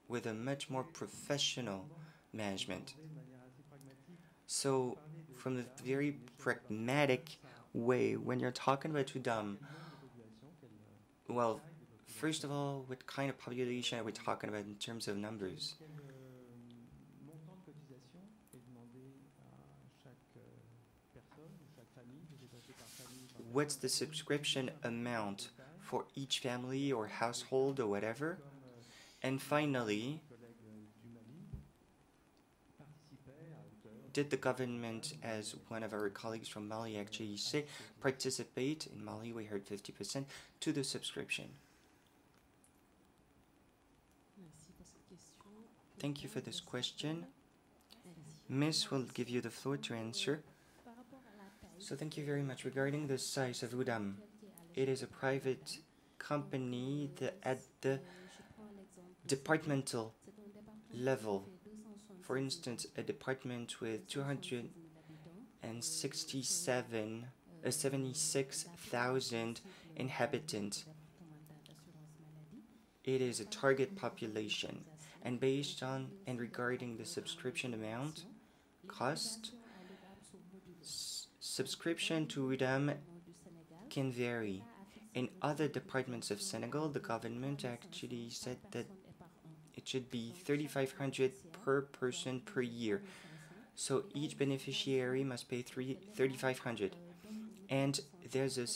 with a much more professional management. So, from a very pragmatic way, when you're talking about UDAM, well, first of all, what kind of population are we talking about in terms of numbers? What's the subscription amount for each family or household or whatever? And finally, did the government, as one of our colleagues from Mali actually say, participate, in Mali we heard 50%, to the subscription? Thank you for this question. Miss will give you the floor to answer. So thank you very much. Regarding the size of UDAM, it is a private company at the departmental level. For instance, a department with 76,000 inhabitants. It is a target population, and based on and regarding the subscription amount, cost, subscription to UDAM can vary. In other departments of Senegal, the government actually said that it should be 3,500 per person per year. So each beneficiary must pay 3,500. And there's a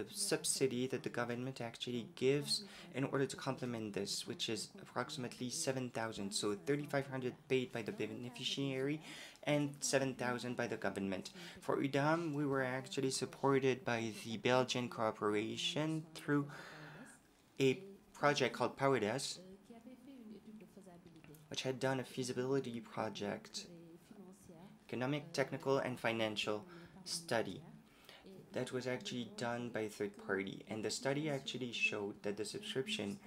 subsidy that the government actually gives in order to complement this, which is approximately 7,000. So 3,500 paid by the beneficiary and 7,000 by the government. For UDAM, we were actually supported by the Belgian cooperation through a project called PowerDesk, which had done a feasibility project, economic, technical, and financial study that was actually done by a third party. And the study actually showed that the subscription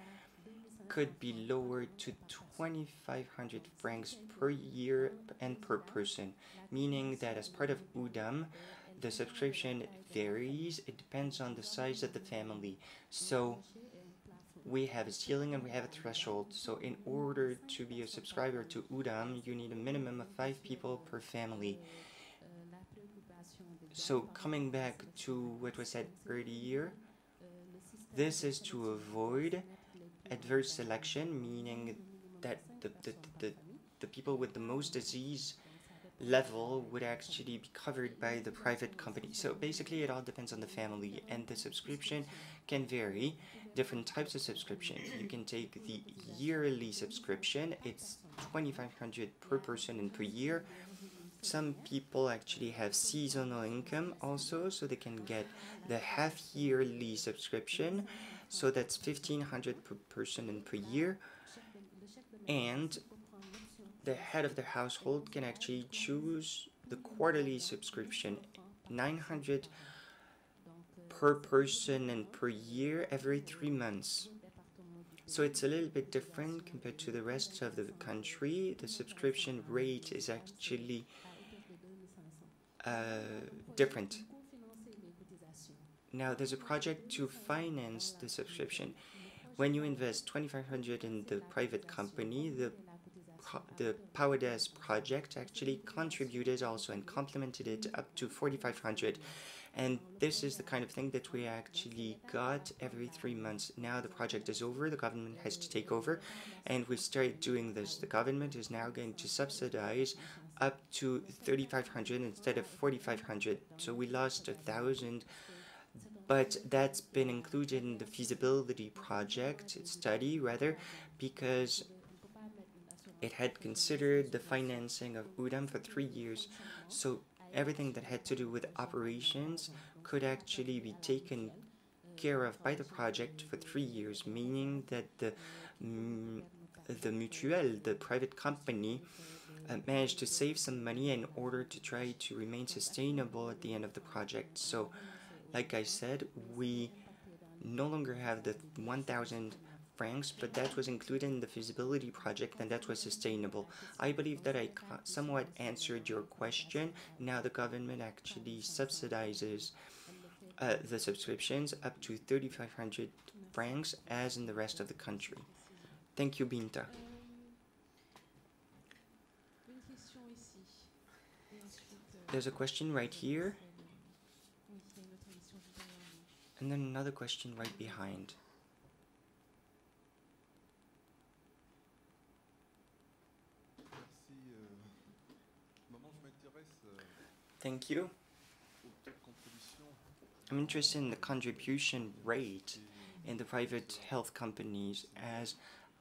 could be lowered to 2,500 francs per year and per person, meaning that as part of UDAM, the subscription varies. It depends on the size of the family. So we have a ceiling and we have a threshold. So in order to be a subscriber to UDAM, you need a minimum of 5 people per family. So coming back to what was said earlier, this is to avoid adverse selection, meaning that the people with the most disease level would actually be covered by the private company. So basically it all depends on the family, and the subscription can vary. Different types of subscription. You can take the yearly subscription. It's 2,500 per person and per year. Some people actually have seasonal income also, so they can get the half-yearly subscription. So that's 1,500 per person and per year. And the head of the household can actually choose the quarterly subscription, 900 per person and per year every 3 months. So it's a little bit different compared to the rest of the country. The subscription rate is actually different. Now, there's a project to finance the subscription. when you invest 2,500 in the private company, the PowerDes project actually contributed also and complemented it up to 4,500. And this is the kind of thing that we actually got every 3 months. Now the project is over, the government has to take over, and we started doing this. The government is now going to subsidize up to 3,500 instead of 4,500. So we lost 1,000, but that's been included in the feasibility project, study rather, because it had considered the financing of UDAM for 3 years. So everything that had to do with operations could actually be taken care of by the project for 3 years, meaning that the Mutuelle, the private company, managed to save some money in order to try to remain sustainable at the end of the project. So, like I said, we no longer have the 1,000 francs, but that was included in the feasibility project, and that was sustainable. I believe that I somewhat answered your question. Now the government actually subsidizes the subscriptions up to 3,500 francs, as in the rest of the country. Thank you, Bineta. There's a question right here, and then another question right behind. Thank you. I'm interested in the contribution rate in the private health companies, as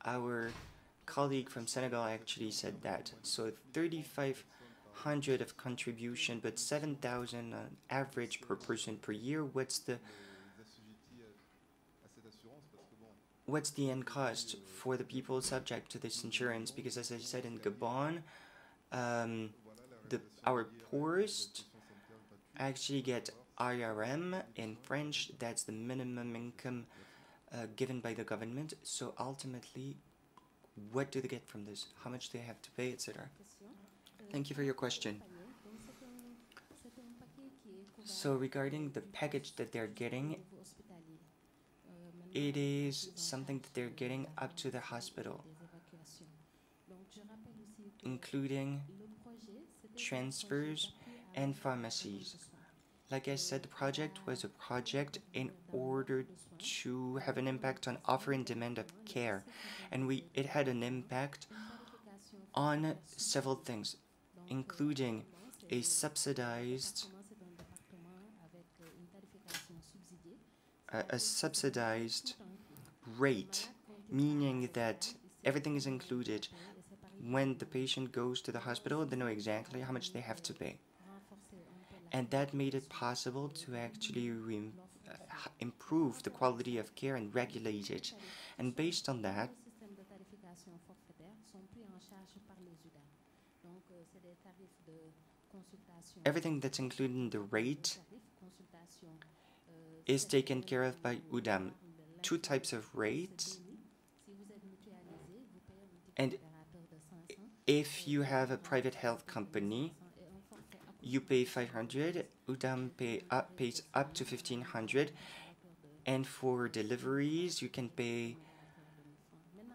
our colleague from Senegal actually said that. So 3,500 of contribution, but 7,000 on average per person per year. What's the end cost for the people subject to this insurance? Because as I said, in Gabon, our poorest actually get IRM in French. That's the minimum income given by the government. So ultimately, what do they get from this? How much they have to pay, etc. Thank you for your question. So regarding the package that they're getting, it is something that they're getting up to the hospital, including transfers and pharmacies. Like I said, the project was a project in order to have an impact on offer and demand of care, and it had an impact on several things, including a subsidized rate, meaning that everything is included. When the patient goes to the hospital, they know exactly how much they have to pay. And that made it possible to actually improve the quality of care and regulate it. And based on that, everything that's included in the rate is taken care of by UDAM. 2 types of rates. And if you have a private health company, you pay 500, UDAM pays up to 1,500, and for deliveries, you can pay,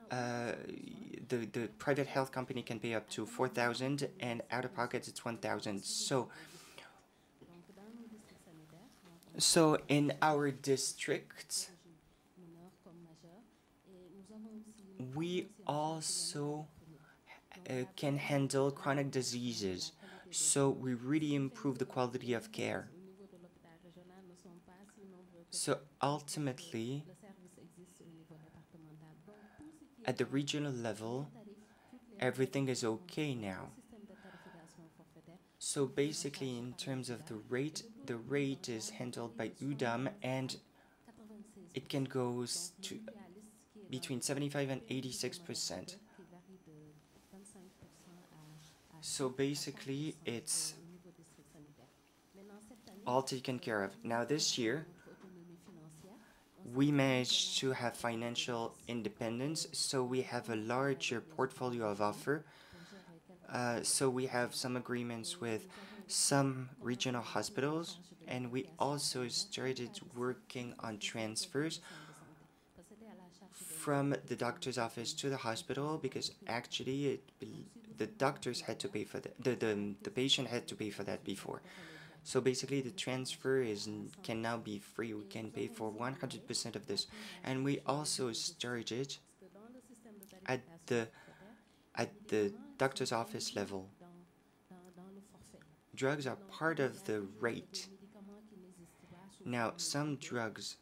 the private health company can pay up to 4,000, and out of pocket it's 1,000. So in our district, we also can handle chronic diseases. So we really improve the quality of care. So ultimately, at the regional level, everything is okay now. So basically, in terms of the rate is handled by UDAM, and it can go to between 75 and 86%. So basically, it's all taken care of. Now this year, we managed to have financial independence, so we have a larger portfolio of offer. So we have some agreements with some regional hospitals, and we also started working on transfers from the doctor's office to the hospital, because actually the doctors had to pay for that. The patient had to pay for that before. So basically the transfer can now be free. We can pay for 100% of this. And we also charge it at the doctor's office level. Drugs are part of the rate. Now, some drugs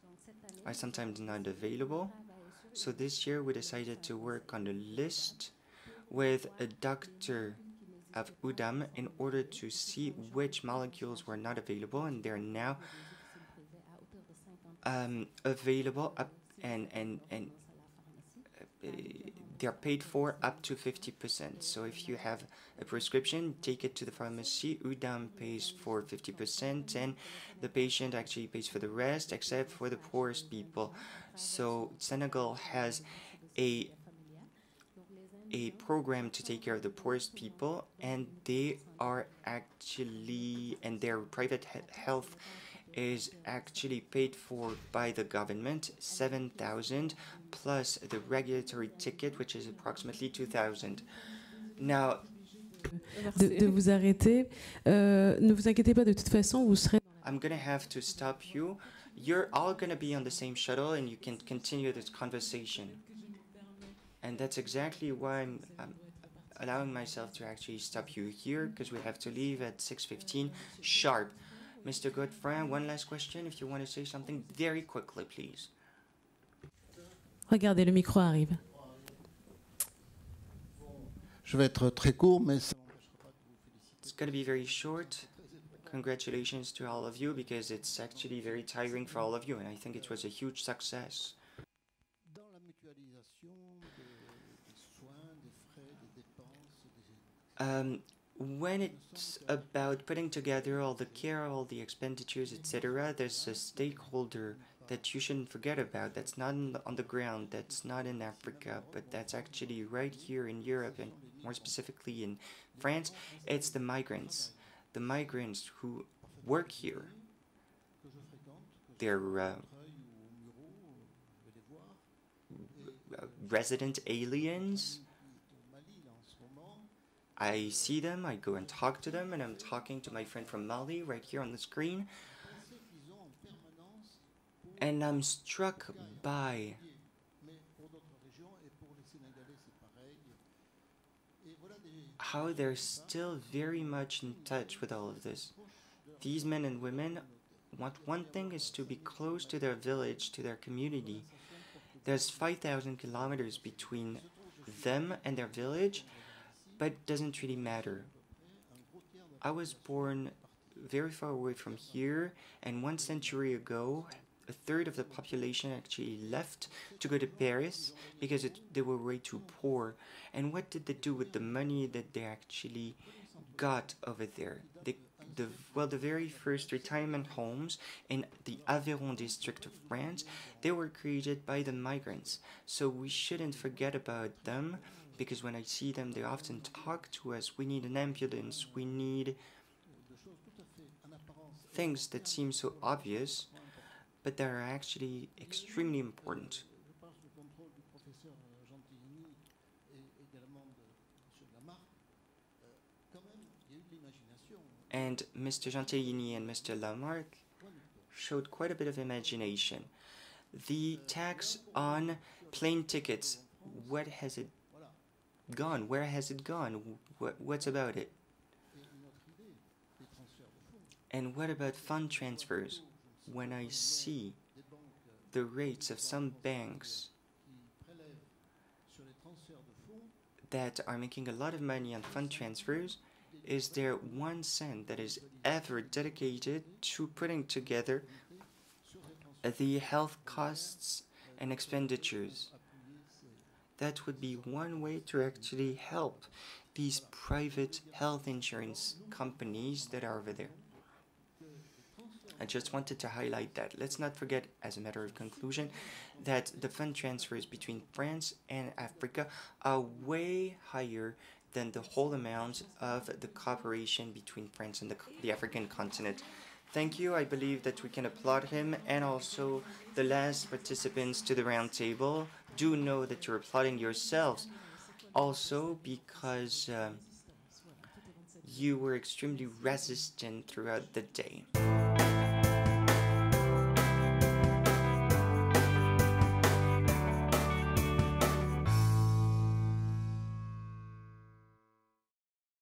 are sometimes not available. So this year we decided to work on a list with a doctor of UDAM in order to see which molecules were not available, and they're now available up and they're paid for up to 50%. So if you have a prescription, take it to the pharmacy. UDAM pays for 50% and the patient actually pays for the rest, except for the poorest people. So Senegal has a program to take care of the poorest people, and they are actually, and their private health is actually paid for by the government, 7,000 plus the regulatory ticket, which is approximately 2,000. Now, de vous arrêter. Ne vous inquiétez pas, de toute façon, vous serez. I'm gonna have to stop you. You're all gonna be on the same shuttle, and you can continue this conversation. And that's exactly why I'm allowing myself to actually stop you here, because we have to leave at 6:15 sharp. Mr. Godfrey, one last question, if you want to say something very quickly, please. Regardez, le micro arrive. Je vais être très court, mais it's going to be very short. Congratulations to all of you, because it's actually very tiring for all of you, and I think it was a huge success. When it's about putting together all the care, all the expenditures, etc., there's a stakeholder that you shouldn't forget about. That's not on the ground, that's not in Africa, but that's actually right here in Europe, and more specifically in France. It's the migrants. The migrants who work here. They're resident aliens. I see them, I go and talk to them, and I'm talking to my friend from Mali right here on the screen. And I'm struck by how they're still very much in touch with all of this. These men and women want one thing, is to be close to their village, to their community. There's 5,000 kilometers between them and their village, but it doesn't really matter. I was born very far away from here, and 1 century ago, a third of the population actually left to go to Paris because they were way too poor. And what did they do with the money that they actually got over there? The very first retirement homes in the Aveyron district of France, they were created by the migrants. So we shouldn't forget about them, because when I see them, they often talk to us. We need an ambulance. We need things that seem so obvious, but that are actually extremely important. And Mr. Gentilini and Mr. Lamarck showed quite a bit of imagination. The tax on plane tickets, what has it gone? Where has it gone? What's about it? And what about fund transfers? When I see the rates of some banks that are making a lot of money on fund transfers, is there 1 cent that is ever dedicated to putting together the health costs and expenditures? That would be one way to actually help these private health insurance companies that are over there. I just wanted to highlight that. Let's not forget, as a matter of conclusion, that the fund transfers between France and Africa are way higher than the whole amount of the cooperation between France and the African continent. Thank you. I believe that we can applaud him and also the last participants to the round table do know that you're applauding yourselves, also because you were extremely resistant throughout the day.